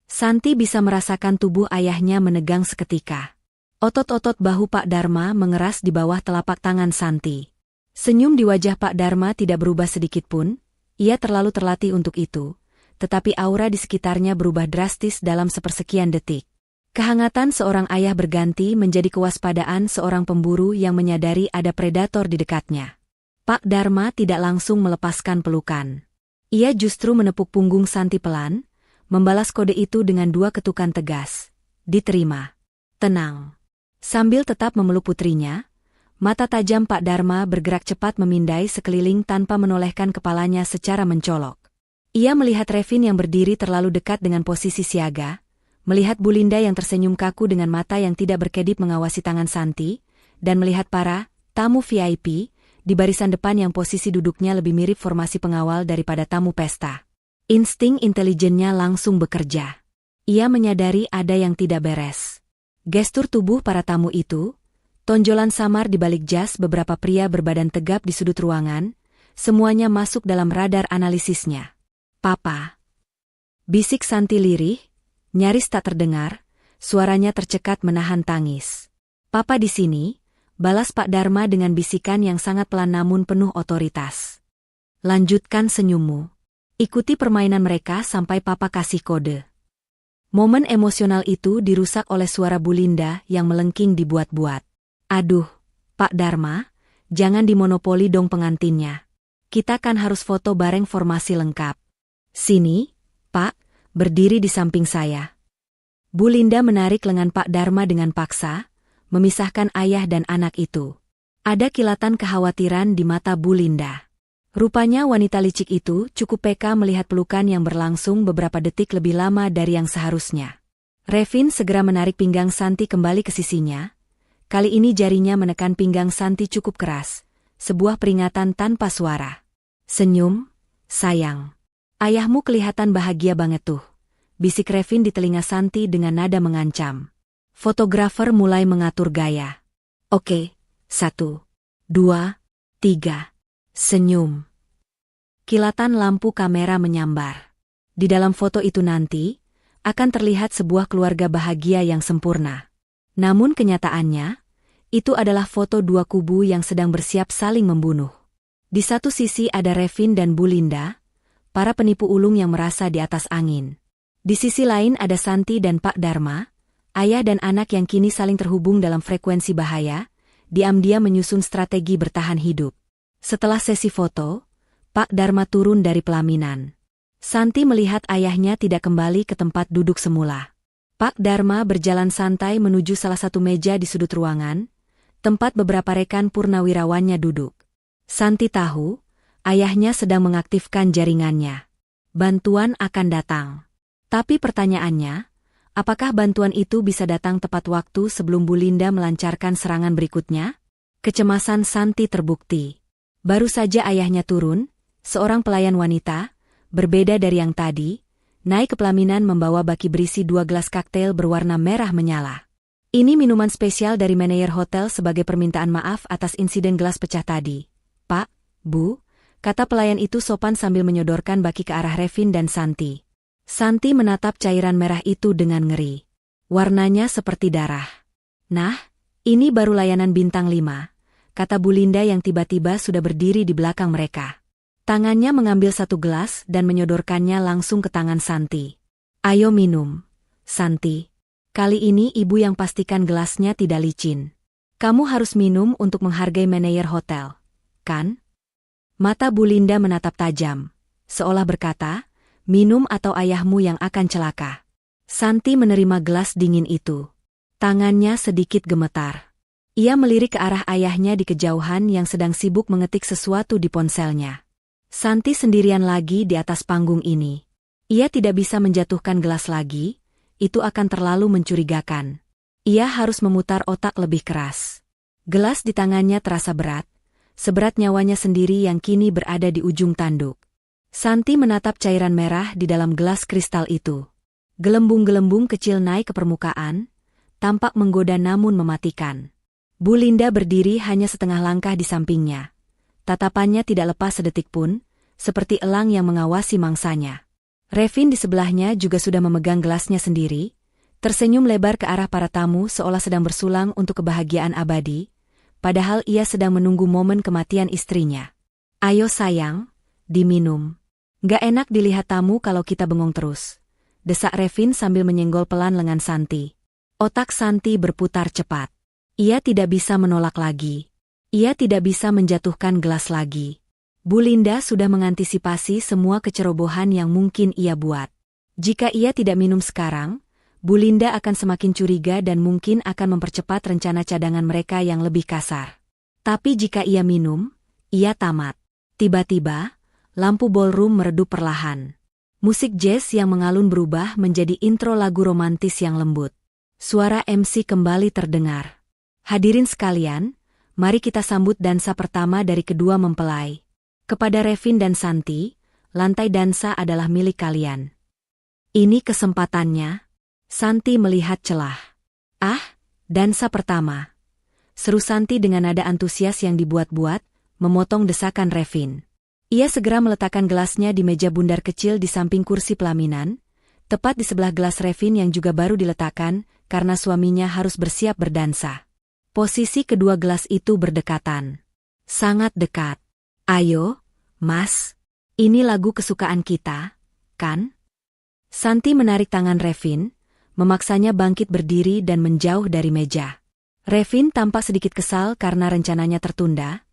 Santi bisa merasakan tubuh ayahnya menegang seketika. Otot-otot bahu Pak Dharma mengeras di bawah telapak tangan Santi. Senyum di wajah Pak Dharma tidak berubah sedikitpun, ia terlalu terlatih untuk itu, tetapi aura di sekitarnya berubah drastis dalam sepersekian detik. Kehangatan seorang ayah berganti menjadi kewaspadaan seorang pemburu yang menyadari ada predator di dekatnya. Pak Dharma tidak langsung melepaskan pelukan. Ia justru menepuk punggung Santi pelan, membalas kode itu dengan 2 ketukan tegas. Diterima. Tenang. Sambil tetap memeluk putrinya, mata tajam Pak Dharma bergerak cepat memindai sekeliling tanpa menolehkan kepalanya secara mencolok. Ia melihat Revin yang berdiri terlalu dekat dengan posisi siaga, melihat Bu Linda yang tersenyum kaku dengan mata yang tidak berkedip mengawasi tangan Santi, dan melihat para tamu VIP di barisan depan yang posisi duduknya lebih mirip formasi pengawal daripada tamu pesta. Insting intelijennya langsung bekerja. Ia menyadari ada yang tidak beres. Gestur tubuh para tamu itu, tonjolan samar di balik jas beberapa pria berbadan tegap di sudut ruangan, semuanya masuk dalam radar analisisnya. Papa. Bisik Santi lirih, nyaris tak terdengar, suaranya tercekat menahan tangis. Papa di sini, balas Pak Dharma dengan bisikan yang sangat pelan namun penuh otoritas. Lanjutkan senyummu. Ikuti permainan mereka sampai Papa kasih kode. Momen emosional itu dirusak oleh suara Bu Linda yang melengking dibuat-buat. Aduh, Pak Dharma, jangan dimonopoli dong pengantinnya. Kita kan harus foto bareng formasi lengkap. Sini, Pak. Berdiri di samping saya. Bu Linda menarik lengan Pak Dharma dengan paksa, memisahkan ayah dan anak itu. Ada kilatan kekhawatiran di mata Bu Linda. Rupanya wanita licik itu cukup peka melihat pelukan yang berlangsung beberapa detik lebih lama dari yang seharusnya. Revin segera menarik pinggang Santi kembali ke sisinya. Kali ini jarinya menekan pinggang Santi cukup keras, sebuah peringatan tanpa suara. Senyum, sayang. Ayahmu kelihatan bahagia banget tuh, bisik Revin di telinga Santi dengan nada mengancam. Fotografer mulai mengatur gaya. Oke, 1, 2, 3. Senyum. Kilatan lampu kamera menyambar. Di dalam foto itu nanti, akan terlihat sebuah keluarga bahagia yang sempurna. Namun kenyataannya, itu adalah foto 2 kubu yang sedang bersiap saling membunuh. Di satu sisi ada Revin dan Bu Linda, para penipu ulung yang merasa di atas angin. Di sisi lain ada Santi dan Pak Dharma, ayah dan anak yang kini saling terhubung dalam frekuensi bahaya, diam-diam menyusun strategi bertahan hidup. Setelah sesi foto, Pak Dharma turun dari pelaminan. Santi melihat ayahnya tidak kembali ke tempat duduk semula. Pak Dharma berjalan santai menuju salah satu meja di sudut ruangan, tempat beberapa rekan purnawirawannya duduk. Santi tahu, ayahnya sedang mengaktifkan jaringannya. Bantuan akan datang. Tapi pertanyaannya, apakah bantuan itu bisa datang tepat waktu sebelum Bu Linda melancarkan serangan berikutnya? Kecemasan Santi terbukti. Baru saja ayahnya turun, seorang pelayan wanita, berbeda dari yang tadi, naik ke pelaminan membawa baki berisi 2 gelas koktail berwarna merah menyala. Ini minuman spesial dari manajer hotel sebagai permintaan maaf atas insiden gelas pecah tadi. Pak, Bu, kata pelayan itu sopan sambil menyodorkan baki ke arah Revin dan Santi. Santi menatap cairan merah itu dengan ngeri. Warnanya seperti darah. Nah, ini baru layanan bintang 5, kata Bu Linda yang tiba-tiba sudah berdiri di belakang mereka. Tangannya mengambil 1 gelas dan menyodorkannya langsung ke tangan Santi. Ayo minum, Santi. Kali ini ibu yang pastikan gelasnya tidak licin. Kamu harus minum untuk menghargai manajer hotel, kan? Mata Bu Linda menatap tajam, seolah berkata, minum atau ayahmu yang akan celaka. Santi menerima gelas dingin itu. Tangannya sedikit gemetar. Ia melirik ke arah ayahnya di kejauhan yang sedang sibuk mengetik sesuatu di ponselnya. Santi sendirian lagi di atas panggung ini. Ia tidak bisa menjatuhkan gelas lagi, itu akan terlalu mencurigakan. Ia harus memutar otak lebih keras. Gelas di tangannya terasa berat, seberat nyawanya sendiri yang kini berada di ujung tanduk. Santi menatap cairan merah di dalam gelas kristal itu. Gelembung-gelembung kecil naik ke permukaan, tampak menggoda namun mematikan. Bu Linda berdiri hanya setengah langkah di sampingnya. Tatapannya tidak lepas sedetik pun, seperti elang yang mengawasi mangsanya. Revin di sebelahnya juga sudah memegang gelasnya sendiri, tersenyum lebar ke arah para tamu seolah sedang bersulang untuk kebahagiaan abadi, padahal ia sedang menunggu momen kematian istrinya. Ayo sayang, diminum. Gak enak dilihat tamu kalau kita bengong terus, desak Revin sambil menyenggol pelan lengan Santi. Otak Santi berputar cepat. Ia tidak bisa menolak lagi. Ia tidak bisa menjatuhkan gelas lagi. Bu Linda sudah mengantisipasi semua kecerobohan yang mungkin ia buat. Jika ia tidak minum sekarang, Bu Linda akan semakin curiga dan mungkin akan mempercepat rencana cadangan mereka yang lebih kasar. Tapi jika ia minum, ia tamat. Tiba-tiba, lampu ballroom meredup perlahan. Musik jazz yang mengalun berubah menjadi intro lagu romantis yang lembut. Suara MC kembali terdengar. Hadirin sekalian, mari kita sambut dansa pertama dari kedua mempelai. Kepada Revin dan Santi, lantai dansa adalah milik kalian. Ini kesempatannya. Santi melihat celah. Ah, dansa pertama. Seru Santi dengan nada antusias yang dibuat-buat, memotong desakan Revin. Ia segera meletakkan gelasnya di meja bundar kecil di samping kursi pelaminan, tepat di sebelah gelas Revin yang juga baru diletakkan karena suaminya harus bersiap berdansa. Posisi kedua gelas itu berdekatan. Sangat dekat. Ayo, Mas. Ini lagu kesukaan kita, kan? Santi menarik tangan Revin, memaksanya bangkit berdiri dan menjauh dari meja. Revin tampak sedikit kesal karena rencananya tertunda,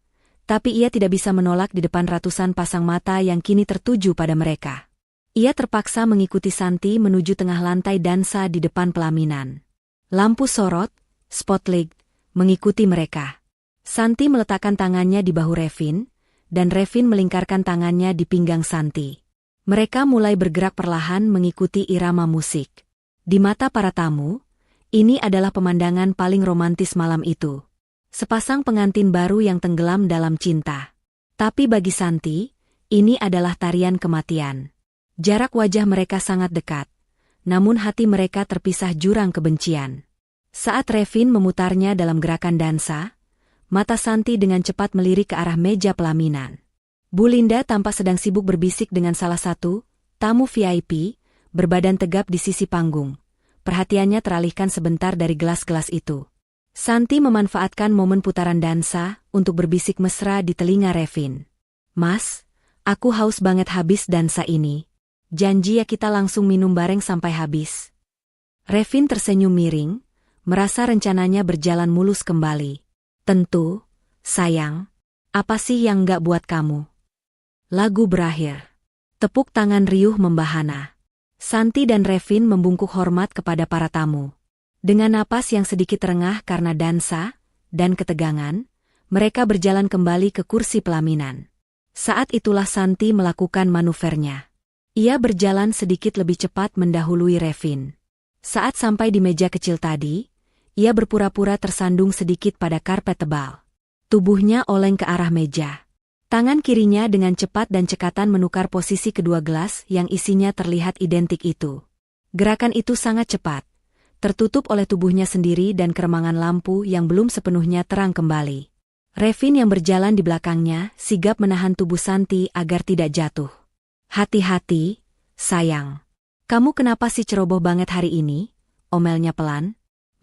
tapi ia tidak bisa menolak di depan ratusan pasang mata yang kini tertuju pada mereka. Ia terpaksa mengikuti Santi menuju tengah lantai dansa di depan pelaminan. Lampu sorot, spotlight, mengikuti mereka. Santi meletakkan tangannya di bahu Revin, dan Revin melingkarkan tangannya di pinggang Santi. Mereka mulai bergerak perlahan mengikuti irama musik. Di mata para tamu, ini adalah pemandangan paling romantis malam itu. Sepasang pengantin baru yang tenggelam dalam cinta. Tapi bagi Santi, ini adalah tarian kematian. Jarak wajah mereka sangat dekat, namun hati mereka terpisah jurang kebencian. Saat Revin memutarnya dalam gerakan dansa, mata Santi dengan cepat melirik ke arah meja pelaminan. Bu Linda tampak sedang sibuk berbisik dengan salah satu tamu VIP, berbadan tegap di sisi panggung. Perhatiannya teralihkan sebentar dari gelas-gelas itu. Santi memanfaatkan momen putaran dansa untuk berbisik mesra di telinga Revin. Mas, aku haus banget habis dansa ini. Janji ya kita langsung minum bareng sampai habis. Revin tersenyum miring, merasa rencananya berjalan mulus kembali. Tentu, sayang. Apa sih yang nggak buat kamu? Lagu berakhir. Tepuk tangan riuh membahana. Santi dan Revin membungkuk hormat kepada para tamu. Dengan napas yang sedikit rengah karena dansa dan ketegangan, mereka berjalan kembali ke kursi pelaminan. Saat itulah Santi melakukan manuvernya. Ia berjalan sedikit lebih cepat mendahului Revin. Saat sampai di meja kecil tadi, ia berpura-pura tersandung sedikit pada karpet tebal. Tubuhnya oleng ke arah meja. Tangan kirinya dengan cepat dan cekatan menukar posisi kedua gelas yang isinya terlihat identik itu. Gerakan itu sangat cepat, tertutup oleh tubuhnya sendiri dan keremangan lampu yang belum sepenuhnya terang kembali. Revin yang berjalan di belakangnya sigap menahan tubuh Santi agar tidak jatuh. Hati-hati, sayang. Kamu kenapa sih ceroboh banget hari ini? Omelnya pelan.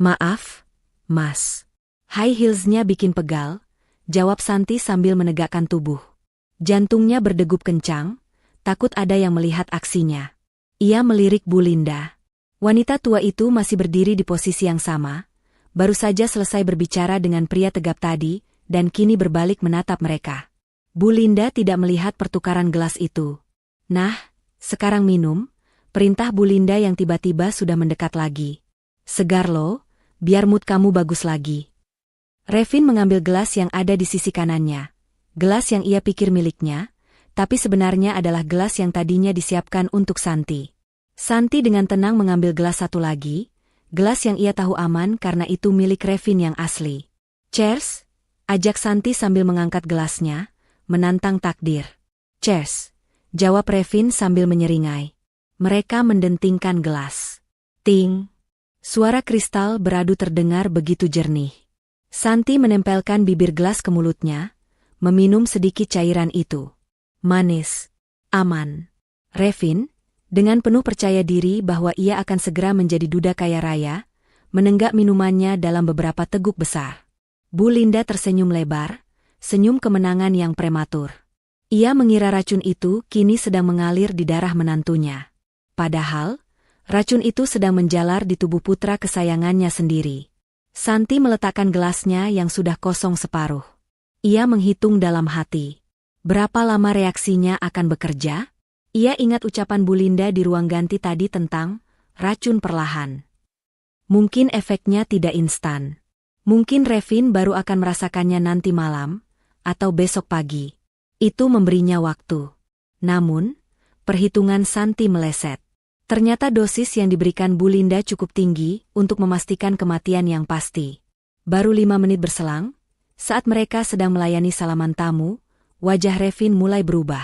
Maaf, Mas. High heelsnya bikin pegal, jawab Santi sambil menegakkan tubuh. Jantungnya berdegup kencang, takut ada yang melihat aksinya. Ia melirik Bu Linda. Wanita tua itu masih berdiri di posisi yang sama, baru saja selesai berbicara dengan pria tegap tadi, dan kini berbalik menatap mereka. Bu Linda tidak melihat pertukaran gelas itu. Nah, sekarang minum, perintah Bu Linda yang tiba-tiba sudah mendekat lagi. Segar lo, biar mood kamu bagus lagi. Revin mengambil gelas yang ada di sisi kanannya. Gelas yang ia pikir miliknya, tapi sebenarnya adalah gelas yang tadinya disiapkan untuk Santi. Santi dengan tenang mengambil gelas satu lagi, gelas yang ia tahu aman karena itu milik Revin yang asli. "Cheers," ajak Santi sambil mengangkat gelasnya, menantang takdir. "Cheers," jawab Revin sambil menyeringai. Mereka mendentingkan gelas. Ting! Suara kristal beradu terdengar begitu jernih. Santi menempelkan bibir gelas ke mulutnya, meminum sedikit cairan itu. Manis. Aman. Revin, dengan penuh percaya diri bahwa ia akan segera menjadi duda kaya raya, menenggak minumannya dalam beberapa teguk besar. Bu Linda tersenyum lebar, senyum kemenangan yang prematur. Ia mengira racun itu kini sedang mengalir di darah menantunya. Padahal, racun itu sedang menjalar di tubuh putra kesayangannya sendiri. Santi meletakkan gelasnya yang sudah kosong separuh. Ia menghitung dalam hati. Berapa lama reaksinya akan bekerja? Ia ingat ucapan Bu Linda di ruang ganti tadi tentang racun perlahan. Mungkin efeknya tidak instan. Mungkin Revin baru akan merasakannya nanti malam, atau besok pagi. Itu memberinya waktu. Namun, perhitungan Santi meleset. Ternyata dosis yang diberikan Bu Linda cukup tinggi untuk memastikan kematian yang pasti. Baru 5 menit berselang, saat mereka sedang melayani salaman tamu, wajah Revin mulai berubah.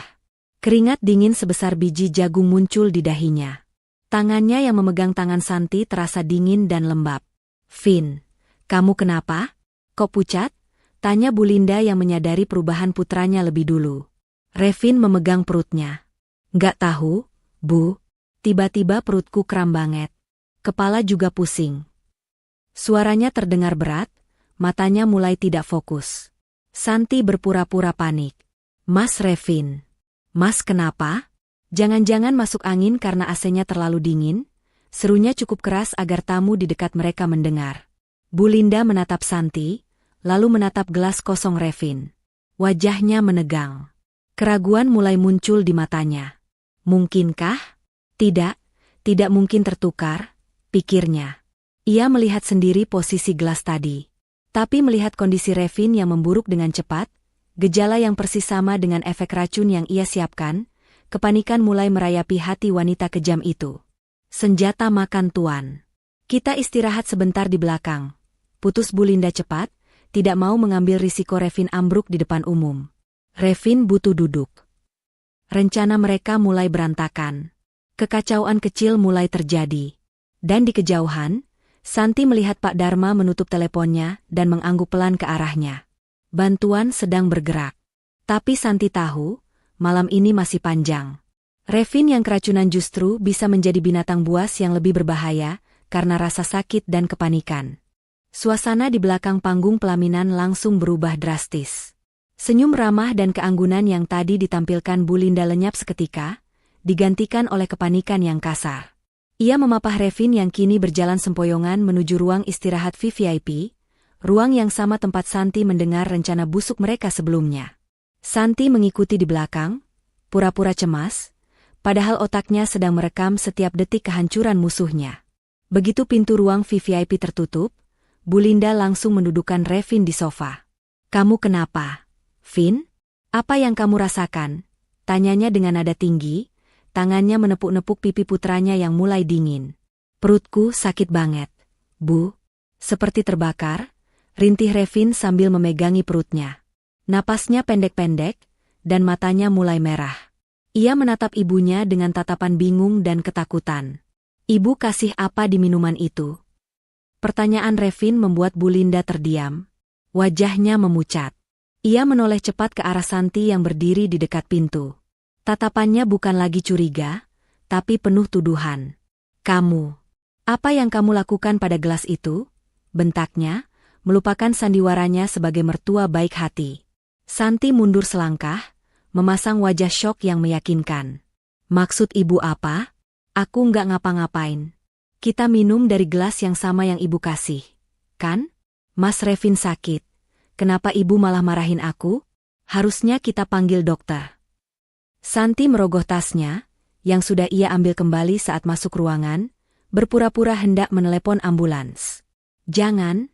Keringat dingin sebesar biji jagung muncul di dahinya. Tangannya yang memegang tangan Santi terasa dingin dan lembab. "Vin, kamu kenapa? Kok pucat?" tanya Bu Linda yang menyadari perubahan putranya lebih dulu. Revin memegang perutnya. "Nggak tahu, Bu. Tiba-tiba perutku kram banget. Kepala juga pusing." Suaranya terdengar berat, matanya mulai tidak fokus. Santi berpura-pura panik. "Mas Revin. Mas kenapa? Jangan-jangan masuk angin karena AC-nya terlalu dingin?" Serunya cukup keras agar tamu di dekat mereka mendengar. Bu Linda menatap Santi, lalu menatap gelas kosong Revin. Wajahnya menegang. Keraguan mulai muncul di matanya. "Mungkinkah?" Tidak mungkin tertukar," pikirnya. Ia melihat sendiri posisi gelas tadi. Tapi melihat kondisi Revin yang memburuk dengan cepat, gejala yang persis sama dengan efek racun yang ia siapkan, kepanikan mulai merayapi hati wanita kejam itu. "Senjata makan tuan. Kita istirahat sebentar di belakang," putus Bu Linda cepat, tidak mau mengambil risiko Revin ambruk di depan umum. Revin butuh duduk. Rencana mereka mulai berantakan. Kekacauan kecil mulai terjadi. Dan di kejauhan, Santi melihat Pak Dharma menutup teleponnya dan mengangguk pelan ke arahnya. Bantuan sedang bergerak. Tapi Santi tahu, malam ini masih panjang. Revin yang keracunan justru bisa menjadi binatang buas yang lebih berbahaya karena rasa sakit dan kepanikan. Suasana di belakang panggung pelaminan langsung berubah drastis. Senyum ramah dan keanggunan yang tadi ditampilkan Bu Linda lenyap seketika, digantikan oleh kepanikan yang kasar. Ia memapah Revin yang kini berjalan sempoyongan menuju ruang istirahat VVIP, ruang yang sama tempat Santi mendengar rencana busuk mereka sebelumnya. Santi mengikuti di belakang, pura-pura cemas, padahal otaknya sedang merekam setiap detik kehancuran musuhnya. Begitu pintu ruang VVIP tertutup, Bu Linda langsung mendudukkan Revin di sofa. "Kamu kenapa, Vin? Apa yang kamu rasakan?" tanyanya dengan nada tinggi. Tangannya menepuk-nepuk pipi putranya yang mulai dingin. "Perutku sakit banget, Bu." Seperti terbakar, rintih Revin sambil memegangi perutnya. Napasnya pendek-pendek, dan matanya mulai merah. Ia menatap ibunya dengan tatapan bingung dan ketakutan. "Ibu kasih apa di minuman itu?" Pertanyaan Revin membuat Bu Linda terdiam. Wajahnya memucat. Ia menoleh cepat ke arah Santi yang berdiri di dekat pintu. Tatapannya bukan lagi curiga, tapi penuh tuduhan. "Kamu, apa yang kamu lakukan pada gelas itu?" bentaknya, melupakan sandiwaranya sebagai mertua baik hati. Santi mundur selangkah, memasang wajah syok yang meyakinkan. "Maksud ibu apa? Aku nggak ngapa-ngapain. Kita minum dari gelas yang sama yang ibu kasih, kan? Mas Revin sakit. Kenapa ibu malah marahin aku? Harusnya kita panggil dokter." Santi merogoh tasnya, yang sudah ia ambil kembali saat masuk ruangan, berpura-pura hendak menelepon ambulans. "Jangan,"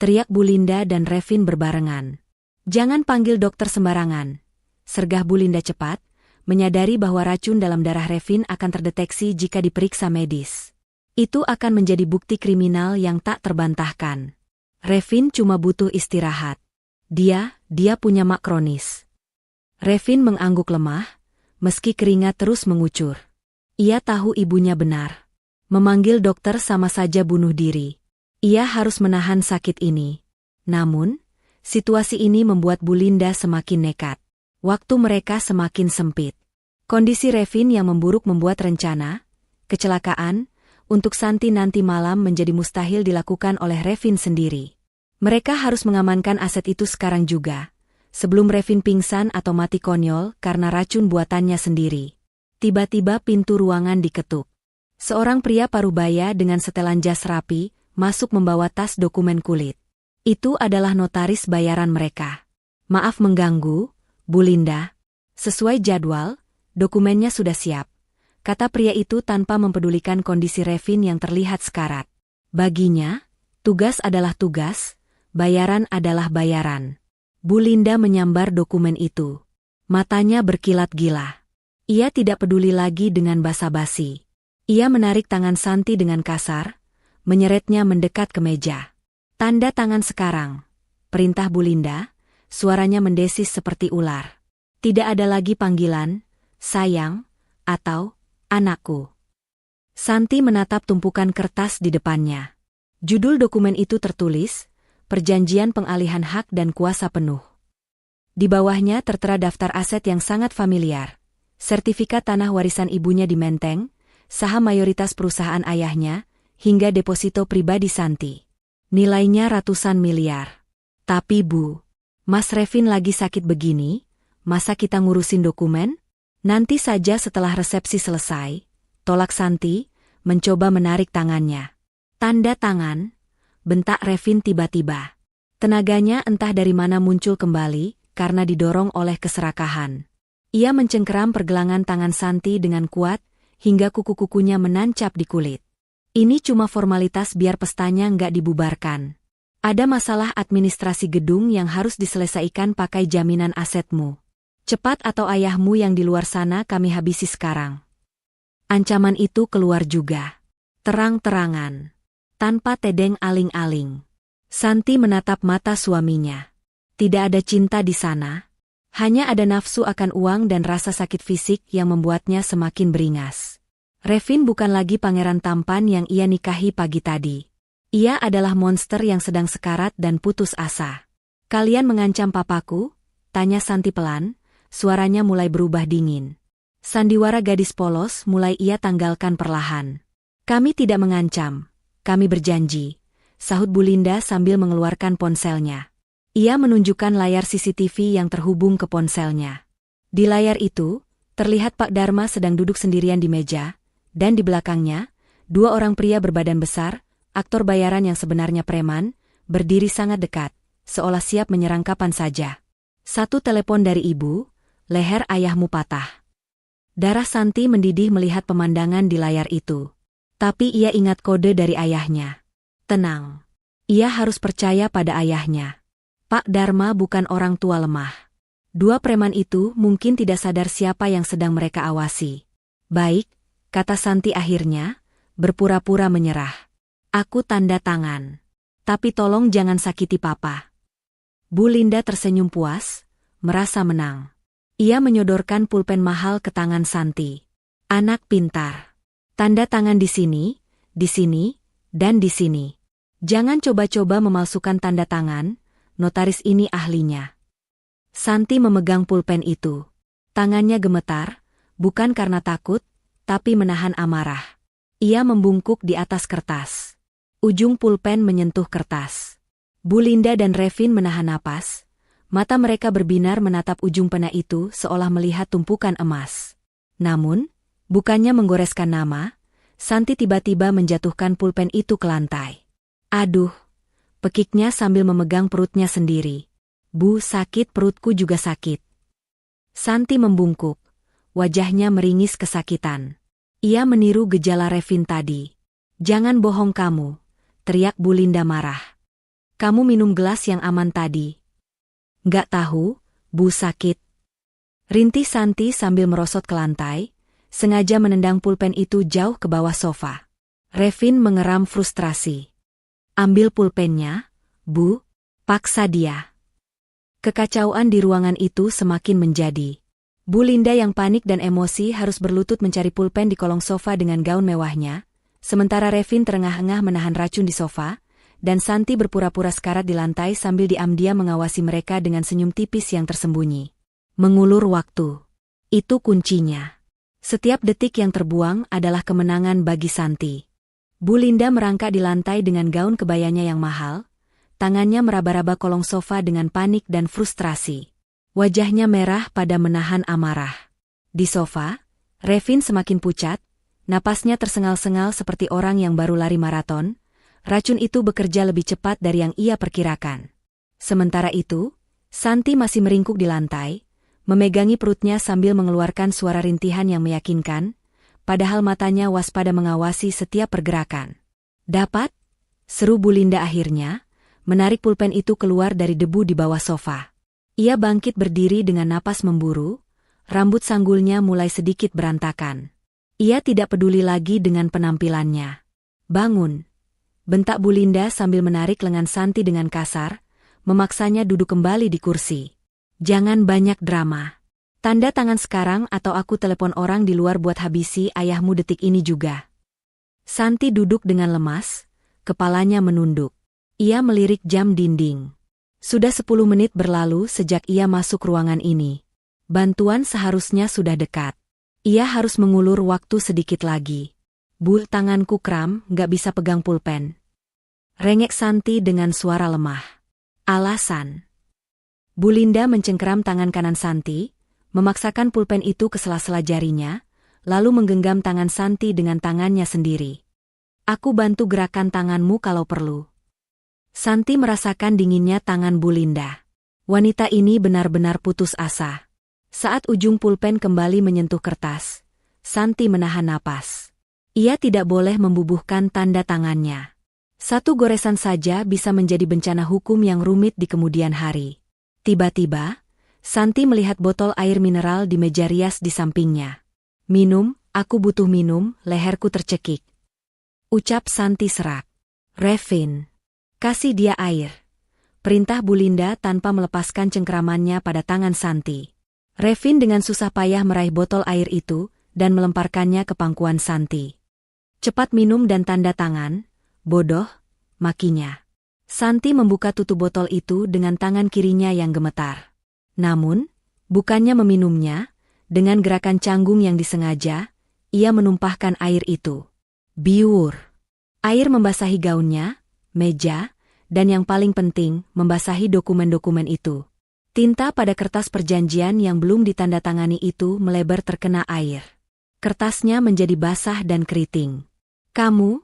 teriak Bu Linda dan Revin berbarengan. "Jangan panggil dokter sembarangan," sergah Bu Linda cepat, menyadari bahwa racun dalam darah Revin akan terdeteksi jika diperiksa medis. Itu akan menjadi bukti kriminal yang tak terbantahkan. Revin cuma butuh istirahat. Dia punya mak kronis. Revin mengangguk lemah, meski keringat terus mengucur. Ia tahu ibunya benar. Memanggil dokter sama saja bunuh diri. Ia harus menahan sakit ini. Namun, situasi ini membuat Bu Linda semakin nekat. Waktu mereka semakin sempit. Kondisi Revin yang memburuk membuat rencana, kecelakaan, untuk Santi nanti malam menjadi mustahil dilakukan oleh Revin sendiri. Mereka harus mengamankan aset itu sekarang juga, sebelum Revin pingsan atau mati konyol karena racun buatannya sendiri. Tiba-tiba pintu ruangan diketuk. Seorang pria parubaya dengan setelan jas rapi, masuk membawa tas dokumen kulit. Itu adalah notaris bayaran mereka. Maaf mengganggu, Bu Linda. Sesuai jadwal, dokumennya sudah siap, kata pria itu tanpa mempedulikan kondisi Revin yang terlihat sekarat. Baginya, tugas adalah tugas, bayaran adalah bayaran. Bu Linda menyambar dokumen itu. Matanya berkilat gila. Ia tidak peduli lagi dengan basa-basi. Ia menarik tangan Santi dengan kasar, menyeretnya mendekat ke meja. Tanda tangan sekarang, perintah Bu Linda, suaranya mendesis seperti ular. Tidak ada lagi panggilan, sayang, atau anakku. Santi menatap tumpukan kertas di depannya. Judul dokumen itu tertulis, Perjanjian Pengalihan Hak dan Kuasa Penuh. Di bawahnya tertera daftar aset yang sangat familiar. Sertifikat tanah warisan ibunya di Menteng, saham mayoritas perusahaan ayahnya, hingga deposito pribadi Santi. Nilainya ratusan miliar. Tapi Bu, Mas Revin lagi sakit begini, masa kita ngurusin dokumen? Nanti saja setelah resepsi selesai, tolak Santi, mencoba menarik tangannya. Tanda tangan, bentak Revin tiba-tiba. Tenaganya entah dari mana muncul kembali, karena didorong oleh keserakahan. Ia mencengkeram pergelangan tangan Santi dengan kuat, hingga kuku-kukunya menancap di kulit. Ini cuma formalitas biar pestanya nggak dibubarkan. Ada masalah administrasi gedung yang harus diselesaikan pakai jaminan asetmu. Cepat atau ayahmu yang di luar sana kami habisi sekarang. Ancaman itu keluar juga. Terang-terangan. Tanpa tedeng aling-aling. Santi menatap mata suaminya. Tidak ada cinta di sana. Hanya ada nafsu akan uang dan rasa sakit fisik yang membuatnya semakin beringas. Revin bukan lagi pangeran tampan yang ia nikahi pagi tadi. Ia adalah monster yang sedang sekarat dan putus asa. Kalian mengancam papaku? Tanya Santi pelan, suaranya mulai berubah dingin. Sandiwara gadis polos mulai ia tanggalkan perlahan. Kami tidak mengancam, kami berjanji, sahut Bu Linda sambil mengeluarkan ponselnya. Ia menunjukkan layar CCTV yang terhubung ke ponselnya. Di layar itu, terlihat Pak Dharma sedang duduk sendirian di meja, dan di belakangnya, dua orang pria berbadan besar, aktor bayaran yang sebenarnya preman, berdiri sangat dekat, seolah siap menyerang kapan saja. Satu telepon dari ibu, leher ayahmu patah. Darah Santi mendidih melihat pemandangan di layar itu. Tapi ia ingat kode dari ayahnya. Tenang. Ia harus percaya pada ayahnya. Pak Dharma bukan orang tua lemah. Dua preman itu mungkin tidak sadar siapa yang sedang mereka awasi. Baik, kata Santi akhirnya, berpura-pura menyerah. Aku tanda tangan. Tapi tolong jangan sakiti papa. Bu Linda tersenyum puas, merasa menang. Ia menyodorkan pulpen mahal ke tangan Santi. Anak pintar. Tanda tangan di sini, dan di sini. Jangan coba-coba memalsukan tanda tangan. Notaris ini ahlinya. Santi memegang pulpen itu. Tangannya gemetar, bukan karena takut, tapi menahan amarah. Ia membungkuk di atas kertas. Ujung pulpen menyentuh kertas. Bu Linda dan Revin menahan napas. Mata mereka berbinar menatap ujung pena itu seolah melihat tumpukan emas. Namun, bukannya menggoreskan nama, Santi tiba-tiba menjatuhkan pulpen itu ke lantai. Aduh! Pekiknya sambil memegang perutnya sendiri. Bu, sakit, perutku juga sakit. Santi membungkuk. Wajahnya meringis kesakitan. Ia meniru gejala Revin tadi. Jangan bohong kamu, teriak Bu Linda marah. Kamu minum gelas yang aman tadi. Nggak tahu, Bu sakit. Rintih Santi sambil merosot ke lantai, sengaja menendang pulpen itu jauh ke bawah sofa. Revin mengeram frustrasi. Ambil pulpennya, Bu, paksa dia. Kekacauan di ruangan itu semakin menjadi. Bu Linda yang panik dan emosi harus berlutut mencari pulpen di kolong sofa dengan gaun mewahnya, sementara Revin terengah-engah menahan racun di sofa, dan Santi berpura-pura sekarat di lantai sambil diam-diam mengawasi mereka dengan senyum tipis yang tersembunyi. Mengulur waktu. Itu kuncinya. Setiap detik yang terbuang adalah kemenangan bagi Santi. Bu Linda merangkak di lantai dengan gaun kebayanya yang mahal, tangannya meraba-raba kolong sofa dengan panik dan frustrasi. Wajahnya merah pada menahan amarah. Di sofa, Revin semakin pucat, napasnya tersengal-sengal seperti orang yang baru lari maraton. Racun itu bekerja lebih cepat dari yang ia perkirakan. Sementara itu, Santi masih meringkuk di lantai, memegangi perutnya sambil mengeluarkan suara rintihan yang meyakinkan, padahal matanya waspada mengawasi setiap pergerakan. Dapat? Seru Bu Linda akhirnya, menarik pulpen itu keluar dari debu di bawah sofa. Ia bangkit berdiri dengan napas memburu, rambut sanggulnya mulai sedikit berantakan. Ia tidak peduli lagi dengan penampilannya. Bangun! Bentak Bu Linda sambil menarik lengan Santi dengan kasar, memaksanya duduk kembali di kursi. Jangan banyak drama. Tanda tangan sekarang atau aku telepon orang di luar buat habisi ayahmu detik ini juga. Santi duduk dengan lemas, kepalanya menunduk. Ia melirik jam dinding. Sudah 10 menit berlalu sejak ia masuk ruangan ini. Bantuan seharusnya sudah dekat. Ia harus mengulur waktu sedikit lagi. Bu, tanganku kram, gak bisa pegang pulpen. Rengek Santi dengan suara lemah. Alasan. Bu Linda mencengkeram tangan kanan Santi, memaksakan pulpen itu ke sela-sela jarinya, lalu menggenggam tangan Santi dengan tangannya sendiri. Aku bantu gerakan tanganmu kalau perlu. Santi merasakan dinginnya tangan Bu Linda. Wanita ini benar-benar putus asa. Saat ujung pulpen kembali menyentuh kertas, Santi menahan napas. Ia tidak boleh membubuhkan tanda tangannya. Satu goresan saja bisa menjadi bencana hukum yang rumit di kemudian hari. Tiba-tiba, Santi melihat botol air mineral di meja rias di sampingnya. Minum, aku butuh minum, leherku tercekik. Ucap Santi serak. Revin, kasih dia air. Perintah Bu Linda tanpa melepaskan cengkeramannya pada tangan Santi. Revin dengan susah payah meraih botol air itu dan melemparkannya ke pangkuan Santi. Cepat minum dan tanda tangan, bodoh, makinya. Santi membuka tutup botol itu dengan tangan kirinya yang gemetar. Namun, bukannya meminumnya, dengan gerakan canggung yang disengaja, ia menumpahkan air itu. Biur. Air membasahi gaunnya, meja, dan yang paling penting, membasahi dokumen-dokumen itu. Tinta pada kertas perjanjian yang belum ditandatangani itu melebar terkena air. Kertasnya menjadi basah dan keriting. Kamu?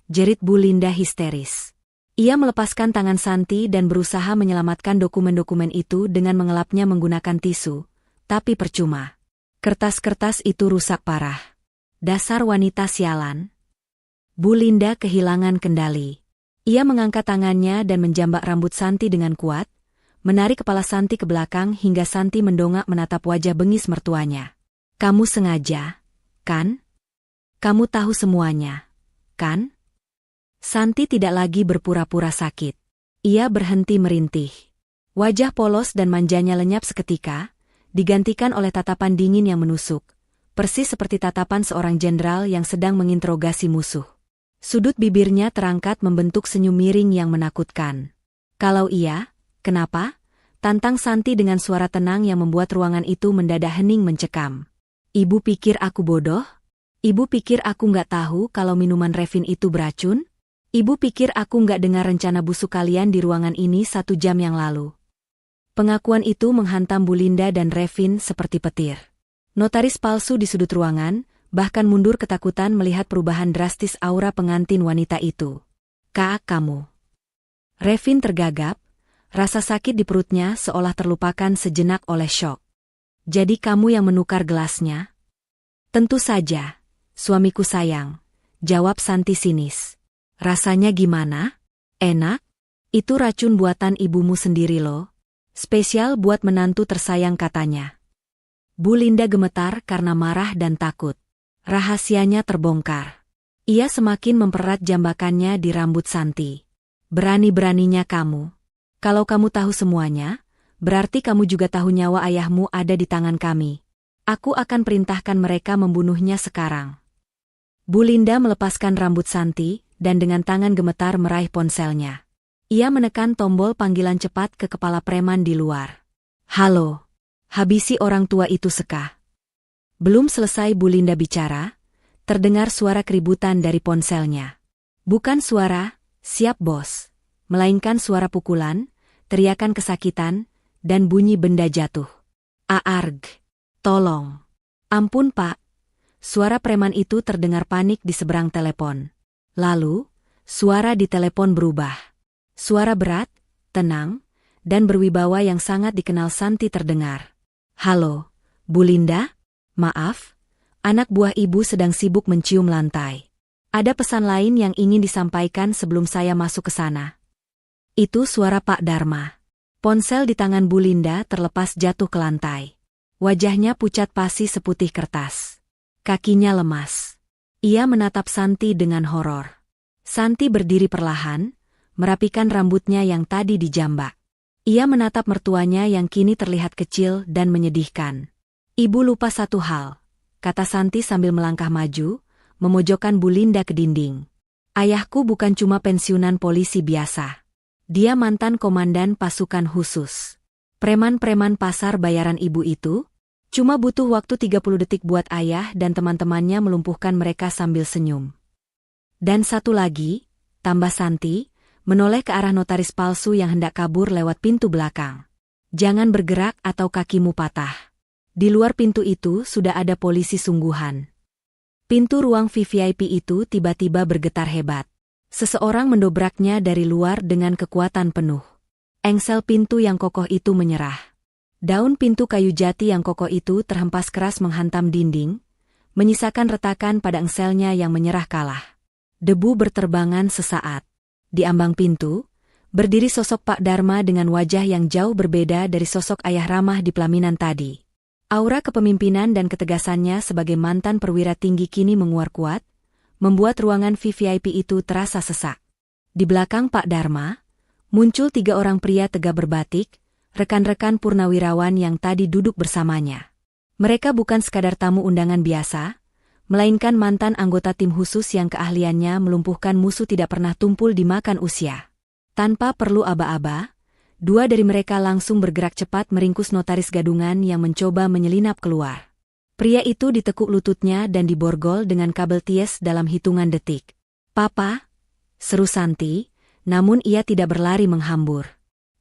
Jerit Bu Linda histeris. Ia melepaskan tangan Santi dan berusaha menyelamatkan dokumen-dokumen itu dengan mengelapnya menggunakan tisu, tapi percuma. Kertas-kertas itu rusak parah. Dasar wanita sialan. Bu Linda kehilangan kendali. Ia mengangkat tangannya dan menjambak rambut Santi dengan kuat, menarik kepala Santi ke belakang hingga Santi mendongak menatap wajah bengis mertuanya. Kamu sengaja, kan? Kamu tahu semuanya, kan? Santi tidak lagi berpura-pura sakit. Ia berhenti merintih. Wajah polos dan manjanya lenyap seketika, digantikan oleh tatapan dingin yang menusuk, persis seperti tatapan seorang jenderal yang sedang menginterogasi musuh. Sudut bibirnya terangkat membentuk senyum miring yang menakutkan. Kalau iya, kenapa? Tantang Santi dengan suara tenang yang membuat ruangan itu mendadak hening mencekam. Ibu pikir aku bodoh? Ibu pikir aku nggak tahu kalau minuman Revin itu beracun? Ibu pikir aku nggak dengar rencana busuk kalian di ruangan ini 1 jam yang lalu. Pengakuan itu menghantam Bu Linda dan Revin seperti petir. Notaris palsu di sudut ruangan, bahkan mundur ketakutan melihat perubahan drastis aura pengantin wanita itu. Kak, kamu. Revin tergagap, rasa sakit di perutnya seolah terlupakan sejenak oleh syok. Jadi kamu yang menukar gelasnya? Tentu saja, suamiku sayang, jawab Santi sinis. Rasanya gimana? Enak? Itu racun buatan ibumu sendiri loh. Spesial buat menantu tersayang katanya. Bu Linda gemetar karena marah dan takut. Rahasianya terbongkar. Ia semakin mempererat jambakannya di rambut Santi. Berani-beraninya kamu. Kalau kamu tahu semuanya, berarti kamu juga tahu nyawa ayahmu ada di tangan kami. Aku akan perintahkan mereka membunuhnya sekarang. Bu Linda melepaskan rambut Santi dan dengan tangan gemetar meraih ponselnya. Ia menekan tombol panggilan cepat ke kepala preman di luar. Halo. Habisi orang tua itu seka. Belum selesai Bu Linda bicara, terdengar suara keributan dari ponselnya. Bukan suara, siap bos, melainkan suara pukulan, teriakan kesakitan, dan bunyi benda jatuh. Aarg. Tolong. Ampun pak. Suara preman itu terdengar panik di seberang telepon. Lalu, suara di telepon berubah. Suara berat, tenang, dan berwibawa yang sangat dikenal Santi terdengar. Halo, Bu Linda? Maaf, anak buah ibu sedang sibuk mencium lantai. Ada pesan lain yang ingin disampaikan sebelum saya masuk ke sana. Itu suara Pak Dharma. Ponsel di tangan Bu Linda terlepas jatuh ke lantai. Wajahnya pucat pasi seputih kertas. Kakinya lemas. Ia menatap Santi dengan horor. Santi berdiri perlahan, merapikan rambutnya yang tadi dijambak. Ia menatap mertuanya yang kini terlihat kecil dan menyedihkan. Ibu lupa satu hal, kata Santi sambil melangkah maju, memojokkan Bu Linda ke dinding. Ayahku bukan cuma pensiunan polisi biasa. Dia mantan komandan pasukan khusus. Preman-preman pasar bayaran ibu itu, cuma butuh waktu 30 detik buat ayah dan teman-temannya melumpuhkan mereka sambil senyum. Dan satu lagi, tambah Santi, menoleh ke arah notaris palsu yang hendak kabur lewat pintu belakang. Jangan bergerak atau kakimu patah. Di luar pintu itu sudah ada polisi sungguhan. Pintu ruang VVIP itu tiba-tiba bergetar hebat. Seseorang mendobraknya dari luar dengan kekuatan penuh. Engsel pintu yang kokoh itu menyerah. Daun pintu kayu jati yang kokoh itu terhempas keras menghantam dinding, menyisakan retakan pada engselnya yang menyerah kalah. Debu berterbangan sesaat. Di ambang pintu, berdiri sosok Pak Dharma dengan wajah yang jauh berbeda dari sosok ayah ramah di pelaminan tadi. Aura kepemimpinan dan ketegasannya sebagai mantan perwira tinggi kini menguar kuat, membuat ruangan VVIP itu terasa sesak. Di belakang Pak Dharma, muncul 3 orang pria tegap berbatik, rekan-rekan purnawirawan yang tadi duduk bersamanya. Mereka bukan sekadar tamu undangan biasa, melainkan mantan anggota tim khusus yang keahliannya melumpuhkan musuh tidak pernah tumpul dimakan usia. Tanpa perlu aba-aba, 2 dari mereka langsung bergerak cepat meringkus notaris gadungan yang mencoba menyelinap keluar. Pria itu ditekuk lututnya dan diborgol dengan kabel ties dalam hitungan detik. "Papa," seru Santi, namun ia tidak berlari menghambur.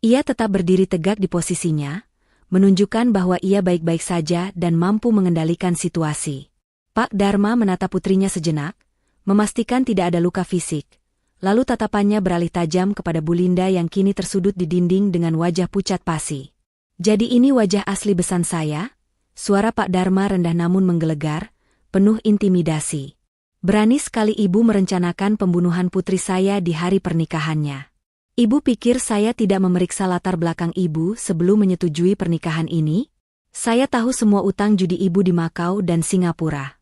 Ia tetap berdiri tegak di posisinya, menunjukkan bahwa ia baik-baik saja dan mampu mengendalikan situasi. Pak Dharma menatap putrinya sejenak, memastikan tidak ada luka fisik. Lalu tatapannya beralih tajam kepada Bu Linda yang kini tersudut di dinding dengan wajah pucat pasi. "Jadi ini wajah asli besan saya?" Suara Pak Dharma rendah namun menggelegar, penuh intimidasi. "Berani sekali ibu merencanakan pembunuhan putri saya di hari pernikahannya. Ibu pikir saya tidak memeriksa latar belakang ibu sebelum menyetujui pernikahan ini? Saya tahu semua utang judi ibu di Makau dan Singapura."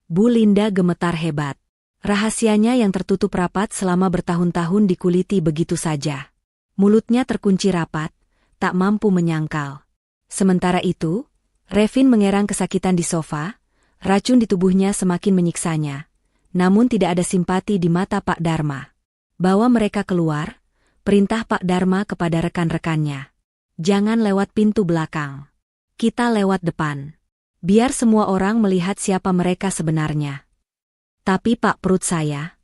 Bu Linda gemetar hebat. Rahasianya yang tertutup rapat selama bertahun-tahun dikuliti begitu saja. Mulutnya terkunci rapat, tak mampu menyangkal. Sementara itu, Revin mengerang kesakitan di sofa, racun di tubuhnya semakin menyiksanya. Namun tidak ada simpati di mata Pak Dharma. "Bawa mereka keluar," perintah Pak Dharma kepada rekan-rekannya. "Jangan lewat pintu belakang. Kita lewat depan. Biar semua orang melihat siapa mereka sebenarnya." "Tapi Pak, perut saya,"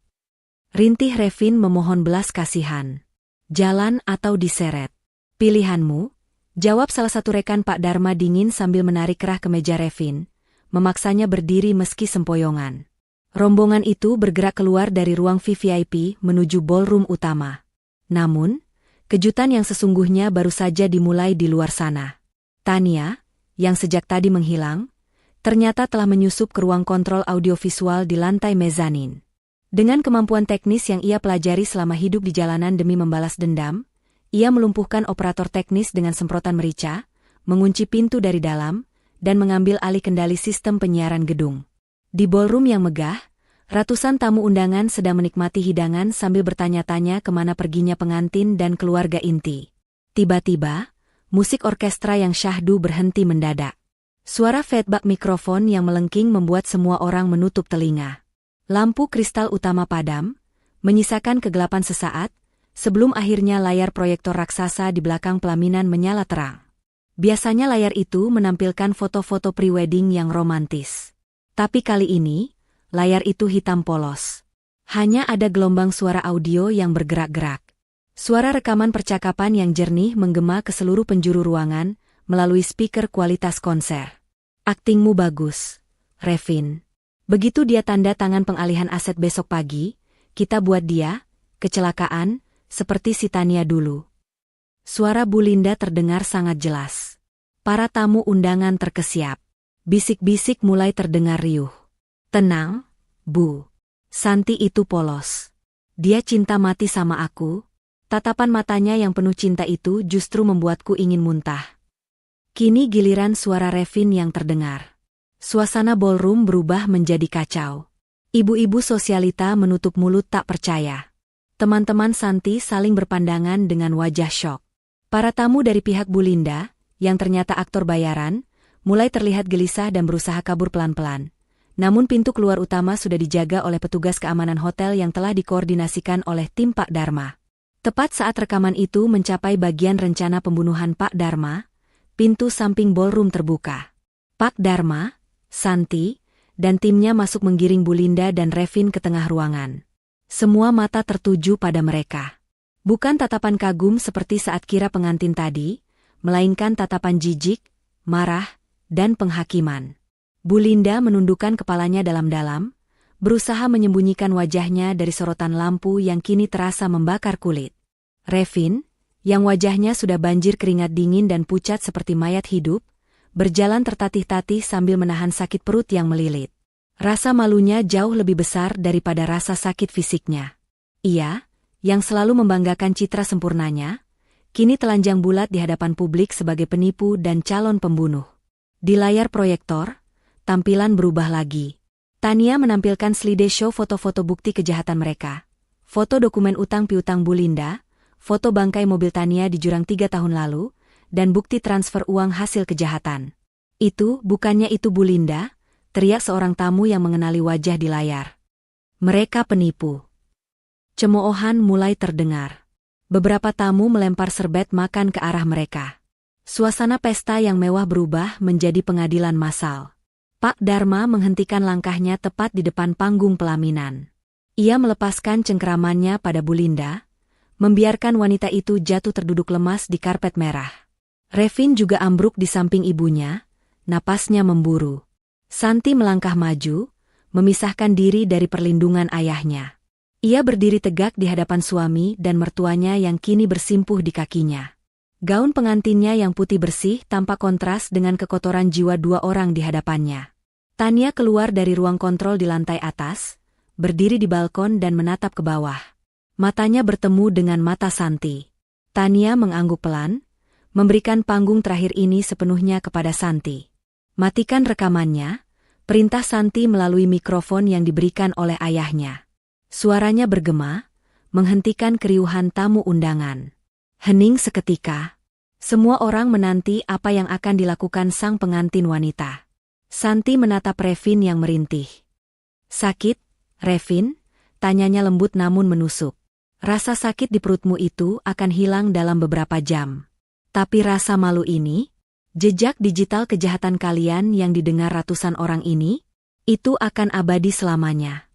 rintih Revin memohon belas kasihan. "Jalan atau diseret? Pilihanmu," jawab salah satu rekan Pak Dharma dingin sambil menarik kerah kemeja Revin, memaksanya berdiri meski sempoyongan. Rombongan itu bergerak keluar dari ruang VVIP menuju ballroom utama. Namun, kejutan yang sesungguhnya baru saja dimulai di luar sana. Tania, yang sejak tadi menghilang, ternyata telah menyusup ke ruang kontrol audiovisual di lantai mezanin. Dengan kemampuan teknis yang ia pelajari selama hidup di jalanan demi membalas dendam, ia melumpuhkan operator teknis dengan semprotan merica, mengunci pintu dari dalam, dan mengambil alih kendali sistem penyiaran gedung. Di ballroom yang megah, ratusan tamu undangan sedang menikmati hidangan sambil bertanya-tanya kemana perginya pengantin dan keluarga inti. Tiba-tiba, musik orkestra yang syahdu berhenti mendadak. Suara feedback mikrofon yang melengking membuat semua orang menutup telinga. Lampu kristal utama padam, menyisakan kegelapan sesaat, sebelum akhirnya layar proyektor raksasa di belakang pelaminan menyala terang. Biasanya layar itu menampilkan foto-foto prewedding yang romantis. Tapi kali ini, layar itu hitam polos. Hanya ada gelombang suara audio yang bergerak-gerak. Suara rekaman percakapan yang jernih menggema ke seluruh penjuru ruangan melalui speaker kualitas konser. "Aktingmu bagus, Revin. Begitu dia tanda tangan pengalihan aset besok pagi, kita buat dia, kecelakaan, seperti si Tania dulu." Suara Bu Linda terdengar sangat jelas. Para tamu undangan terkesiap. Bisik-bisik mulai terdengar riuh. "Tenang, Bu. Santi itu polos. Dia cinta mati sama aku." Tatapan matanya yang penuh cinta itu justru membuatku ingin muntah. Kini giliran suara Revin yang terdengar. Suasana ballroom berubah menjadi kacau. Ibu-ibu sosialita menutup mulut tak percaya. Teman-teman Santi saling berpandangan dengan wajah syok. Para tamu dari pihak Bu Linda, yang ternyata aktor bayaran, mulai terlihat gelisah dan berusaha kabur pelan-pelan. Namun pintu keluar utama sudah dijaga oleh petugas keamanan hotel yang telah dikoordinasikan oleh tim Pak Dharma. Tepat saat rekaman itu mencapai bagian rencana pembunuhan Pak Dharma, pintu samping ballroom terbuka. Pak Dharma, Santi, dan timnya masuk menggiring Bu Linda dan Revin ke tengah ruangan. Semua mata tertuju pada mereka. Bukan tatapan kagum seperti saat kira pengantin tadi, melainkan tatapan jijik, marah, dan penghakiman. Bu Linda menundukkan kepalanya dalam-dalam, berusaha menyembunyikan wajahnya dari sorotan lampu yang kini terasa membakar kulit. Revin, yang wajahnya sudah banjir keringat dingin dan pucat seperti mayat hidup, berjalan tertatih-tatih sambil menahan sakit perut yang melilit. Rasa malunya jauh lebih besar daripada rasa sakit fisiknya. Ia, yang selalu membanggakan citra sempurnanya, kini telanjang bulat di hadapan publik sebagai penipu dan calon pembunuh. Di layar proyektor, tampilan berubah lagi. Tania menampilkan slideshow foto-foto bukti kejahatan mereka. Foto dokumen utang piutang Bu Linda, foto bangkai mobil Tania di jurang 3 tahun lalu, dan bukti transfer uang hasil kejahatan. Bukannya itu Bu Linda, teriak seorang tamu yang mengenali wajah di layar. Mereka penipu. Cemoohan mulai terdengar. Beberapa tamu melempar serbet makan ke arah mereka. Suasana pesta yang mewah berubah menjadi pengadilan massal. Pak Dharma menghentikan langkahnya tepat di depan panggung pelaminan. Ia melepaskan cengkeramannya pada Bu Linda, membiarkan wanita itu jatuh terduduk lemas di karpet merah. Revin juga ambruk di samping ibunya, napasnya memburu. Santi melangkah maju, memisahkan diri dari perlindungan ayahnya. Ia berdiri tegak di hadapan suami dan mertuanya yang kini bersimpuh di kakinya. Gaun pengantinnya yang putih bersih tampak kontras dengan kekotoran jiwa 2 orang di hadapannya. Tania keluar dari ruang kontrol di lantai atas, berdiri di balkon dan menatap ke bawah. Matanya bertemu dengan mata Santi. Tania mengangguk pelan, memberikan panggung terakhir ini sepenuhnya kepada Santi. "Matikan rekamannya," perintah Santi melalui mikrofon yang diberikan oleh ayahnya. Suaranya bergema, menghentikan keriuhan tamu undangan. Hening seketika. Semua orang menanti apa yang akan dilakukan sang pengantin wanita. Santi menatap Revin yang merintih. "Sakit, Revin?" tanyanya lembut namun menusuk. "Rasa sakit di perutmu itu akan hilang dalam beberapa jam. Tapi rasa malu ini, jejak digital kejahatan kalian yang didengar ratusan orang ini, itu akan abadi selamanya."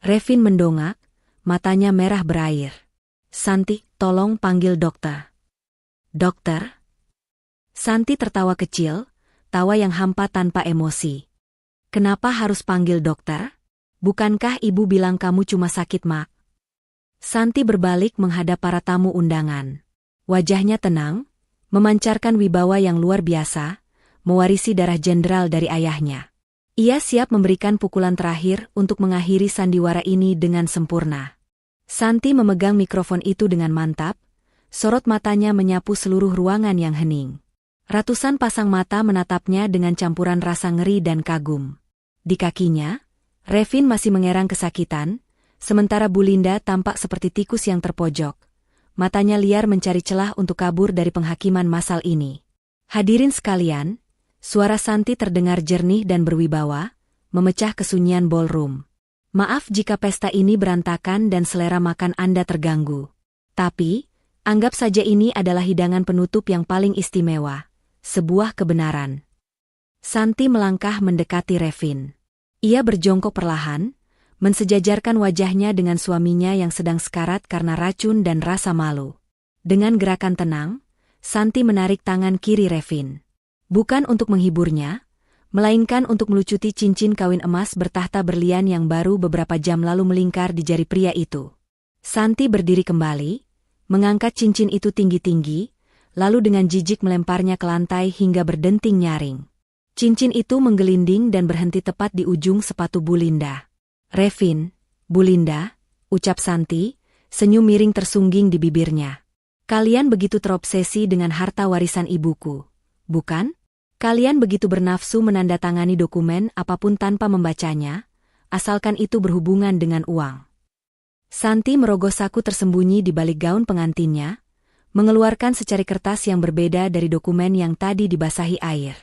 Revin mendongak, matanya merah berair. "Santi, tolong panggil dokter." "Dokter?" Santi tertawa kecil, tawa yang hampa tanpa emosi. "Kenapa harus panggil dokter? Bukankah ibu bilang kamu cuma sakit, Mak?" Santi berbalik menghadap para tamu undangan. Wajahnya tenang, memancarkan wibawa yang luar biasa, mewarisi darah jenderal dari ayahnya. Ia siap memberikan pukulan terakhir untuk mengakhiri sandiwara ini dengan sempurna. Santi memegang mikrofon itu dengan mantap, sorot matanya menyapu seluruh ruangan yang hening. Ratusan pasang mata menatapnya dengan campuran rasa ngeri dan kagum. Di kakinya, Revin masih mengerang kesakitan, sementara Bu Linda tampak seperti tikus yang terpojok. Matanya liar mencari celah untuk kabur dari penghakiman massal ini. Hadirin sekalian, suara Santi terdengar jernih dan berwibawa, memecah kesunyian ballroom. Maaf jika pesta ini berantakan dan selera makan Anda terganggu. Tapi, anggap saja ini adalah hidangan penutup yang paling istimewa, sebuah kebenaran. Santi melangkah mendekati Revin. Ia berjongkok perlahan, mensejajarkan wajahnya dengan suaminya yang sedang sekarat karena racun dan rasa malu. Dengan gerakan tenang, Santi menarik tangan kiri Revin. Bukan untuk menghiburnya, melainkan untuk melucuti cincin kawin emas bertahta berlian yang baru beberapa jam lalu melingkar di jari pria itu. Santi berdiri kembali, mengangkat cincin itu tinggi-tinggi, lalu dengan jijik melemparnya ke lantai hingga berdenting nyaring. Cincin itu menggelinding dan berhenti tepat di ujung sepatu Bu Linda. "Revin, Bu Linda," ucap Santi, senyum miring tersungging di bibirnya. "Kalian begitu terobsesi dengan harta warisan ibuku, bukan? Kalian begitu bernafsu menandatangani dokumen apapun tanpa membacanya, asalkan itu berhubungan dengan uang." Santi merogoh saku tersembunyi di balik gaun pengantinnya, mengeluarkan secari kertas yang berbeda dari dokumen yang tadi dibasahi air.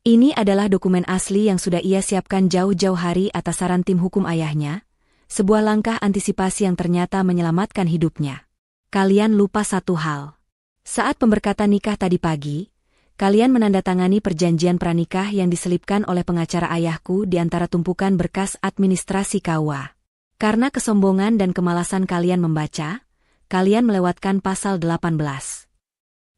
Ini adalah dokumen asli yang sudah ia siapkan jauh-jauh hari atas saran tim hukum ayahnya, sebuah langkah antisipasi yang ternyata menyelamatkan hidupnya. "Kalian lupa satu hal. Saat pemberkatan nikah tadi pagi, kalian menandatangani perjanjian pranikah yang diselipkan oleh pengacara ayahku di antara tumpukan berkas administrasi KUA. Karena kesombongan dan kemalasan kalian membaca, kalian melewatkan pasal 18.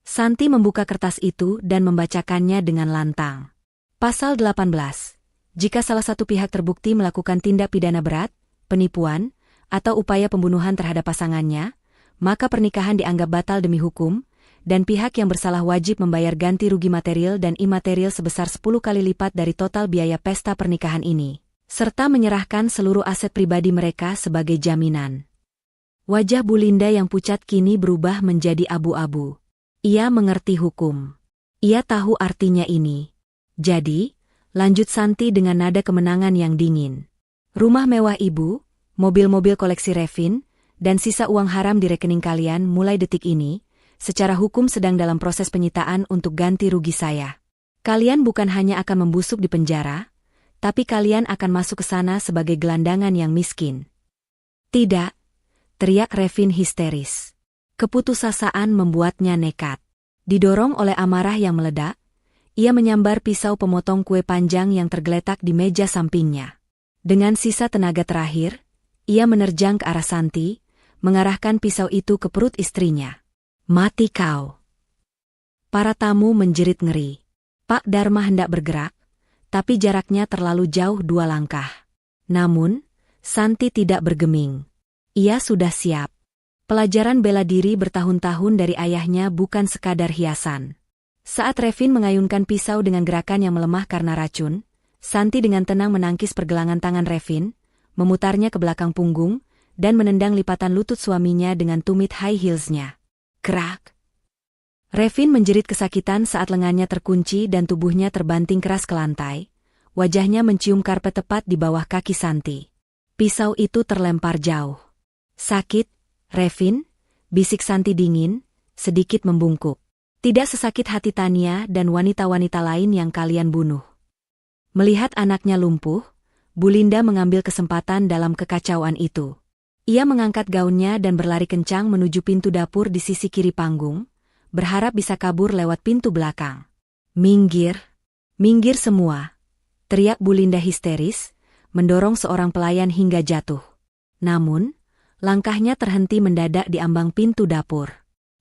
Santi membuka kertas itu dan membacakannya dengan lantang. Pasal 18. Jika salah satu pihak terbukti melakukan tindak pidana berat, penipuan, atau upaya pembunuhan terhadap pasangannya, maka pernikahan dianggap batal demi hukum, dan pihak yang bersalah wajib membayar ganti rugi material dan imaterial sebesar 10 kali lipat dari total biaya pesta pernikahan ini, serta menyerahkan seluruh aset pribadi mereka sebagai jaminan. Wajah Bu Linda yang pucat kini berubah menjadi abu-abu. Ia mengerti hukum. Ia tahu artinya ini. Jadi, lanjut Santi dengan nada kemenangan yang dingin. "Rumah mewah ibu, mobil-mobil koleksi Revin, dan sisa uang haram di rekening kalian mulai detik ini, secara hukum sedang dalam proses penyitaan untuk ganti rugi saya. Kalian bukan hanya akan membusuk di penjara, tapi kalian akan masuk ke sana sebagai gelandangan yang miskin." "Tidak!" teriak Revin histeris. Keputusasaan membuatnya nekat. Didorong oleh amarah yang meledak, ia menyambar pisau pemotong kue panjang yang tergeletak di meja sampingnya. Dengan sisa tenaga terakhir, ia menerjang ke arah Santi, mengarahkan pisau itu ke perut istrinya. "Mati kau!" Para tamu menjerit ngeri. Pak Dharma hendak bergerak, tapi jaraknya terlalu jauh 2 langkah. Namun, Santi tidak bergeming. Ia sudah siap. Pelajaran bela diri bertahun-tahun dari ayahnya bukan sekadar hiasan. Saat Revin mengayunkan pisau dengan gerakan yang melemah karena racun, Santi dengan tenang menangkis pergelangan tangan Revin, memutarnya ke belakang punggung, dan menendang lipatan lutut suaminya dengan tumit high heelsnya. Krak! Revin menjerit kesakitan saat lengannya terkunci dan tubuhnya terbanting keras ke lantai. Wajahnya mencium karpet tepat di bawah kaki Santi. Pisau itu terlempar jauh. "Sakit, Revin?" bisik Santi dingin, sedikit membungkuk. "Tidak sesakit hati Tania dan wanita-wanita lain yang kalian bunuh." Melihat anaknya lumpuh, Bu Linda mengambil kesempatan dalam kekacauan itu. Ia mengangkat gaunnya dan berlari kencang menuju pintu dapur di sisi kiri panggung, berharap bisa kabur lewat pintu belakang. "Minggir! Minggir semua!" teriak Bu Linda histeris, mendorong seorang pelayan hingga jatuh. Namun, langkahnya terhenti mendadak di ambang pintu dapur.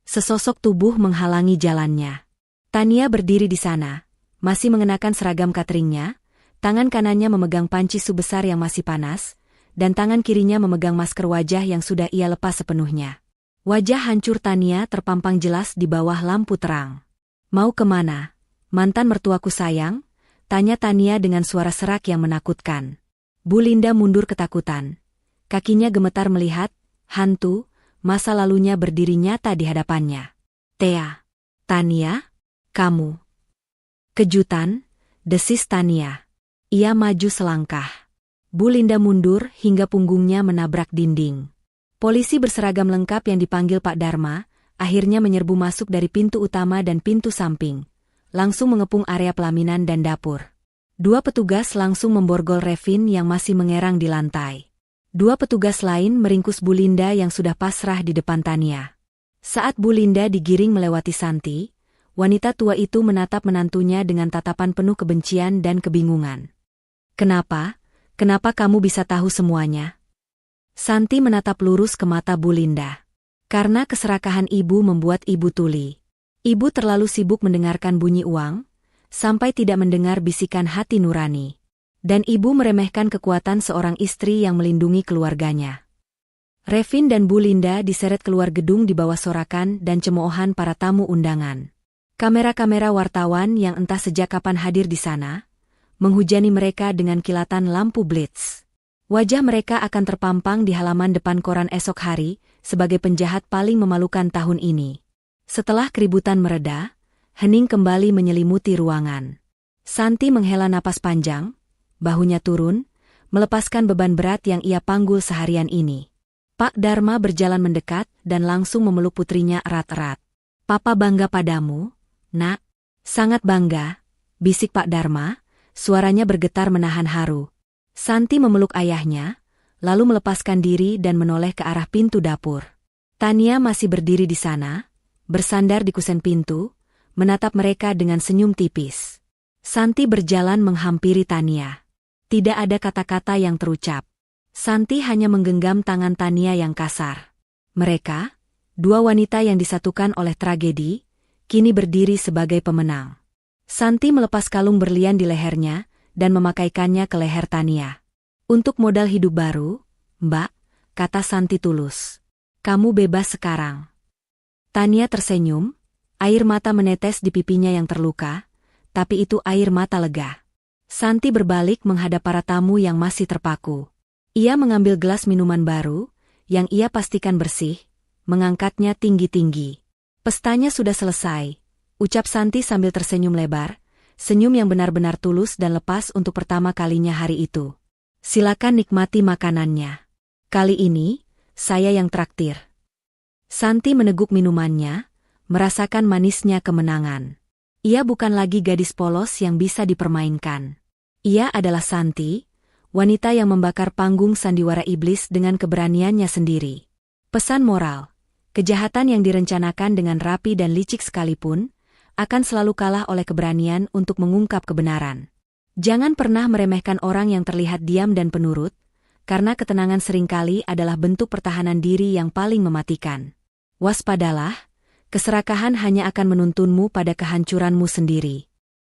Sesosok tubuh menghalangi jalannya. Tania berdiri di sana, masih mengenakan seragam cateringnya, tangan kanannya memegang panci su besar yang masih panas, dan tangan kirinya memegang masker wajah yang sudah ia lepas sepenuhnya. Wajah hancur Tania terpampang jelas di bawah lampu terang. "Mau kemana, mantan mertuaku sayang?" tanya Tania dengan suara serak yang menakutkan. Bu Linda mundur ketakutan. Kakinya gemetar melihat hantu masa lalunya berdiri nyata di hadapannya. "Tea, Tania, kamu Kejutan, desis Tania. Ia maju selangkah. Bu Linda mundur hingga punggungnya menabrak dinding. Polisi berseragam lengkap yang dipanggil Pak Dharma, akhirnya menyerbu masuk dari pintu utama dan pintu samping. Langsung mengepung area pelaminan dan dapur. Dua petugas langsung memborgol Revin yang masih mengerang di lantai. Dua petugas lain meringkus Bu Linda yang sudah pasrah di depan Tania. Saat Bu Linda digiring melewati Santi, wanita tua itu menatap menantunya dengan tatapan penuh kebencian dan kebingungan. Kenapa? Kenapa kamu bisa tahu semuanya? Santi menatap lurus ke mata Bu Linda. Karena keserakahan ibu membuat ibu tuli. Ibu terlalu sibuk mendengarkan bunyi uang, sampai tidak mendengar bisikan hati nurani. Dan ibu meremehkan kekuatan seorang istri yang melindungi keluarganya. Revin dan Bu Linda diseret keluar gedung di bawah sorakan dan cemoohan para tamu undangan. Kamera-kamera wartawan yang entah sejak kapan hadir di sana, menghujani mereka dengan kilatan lampu blitz. Wajah mereka akan terpampang di halaman depan koran esok hari sebagai penjahat paling memalukan tahun ini. Setelah keributan mereda, hening kembali menyelimuti ruangan. Santi menghela napas panjang, bahunya turun, melepaskan beban berat yang ia panggul seharian ini. Pak Dharma berjalan mendekat dan langsung memeluk putrinya erat-erat. Papa bangga padamu, Nak. Sangat bangga, bisik Pak Dharma, suaranya bergetar menahan haru. Santi memeluk ayahnya, lalu melepaskan diri dan menoleh ke arah pintu dapur. Tania masih berdiri di sana, bersandar di kusen pintu, menatap mereka dengan senyum tipis. Santi berjalan menghampiri Tania. Tidak ada kata-kata yang terucap. Santi hanya menggenggam tangan Tania yang kasar. Mereka, dua wanita yang disatukan oleh tragedi, kini berdiri sebagai pemenang. Santi melepas kalung berlian di lehernya dan memakaikannya ke leher Tania. Untuk modal hidup baru, Mbak, kata Santi tulus. Kamu bebas sekarang. Tania tersenyum, air mata menetes di pipinya yang terluka, tapi itu air mata lega. Santi berbalik menghadap para tamu yang masih terpaku. Ia mengambil gelas minuman baru, yang ia pastikan bersih, mengangkatnya tinggi-tinggi. Pestanya sudah selesai, ucap Santi sambil tersenyum lebar, senyum yang benar-benar tulus dan lepas untuk pertama kalinya hari itu. Silakan nikmati makanannya. Kali ini, saya yang traktir. Santi meneguk minumannya, merasakan manisnya kemenangan. Ia bukan lagi gadis polos yang bisa dipermainkan. Ia adalah Santi, wanita yang membakar panggung sandiwara iblis dengan keberaniannya sendiri. Pesan moral. Kejahatan yang direncanakan dengan rapi dan licik sekalipun, akan selalu kalah oleh keberanian untuk mengungkap kebenaran. Jangan pernah meremehkan orang yang terlihat diam dan penurut, karena ketenangan seringkali adalah bentuk pertahanan diri yang paling mematikan. Waspadalah, keserakahan hanya akan menuntunmu pada kehancuranmu sendiri.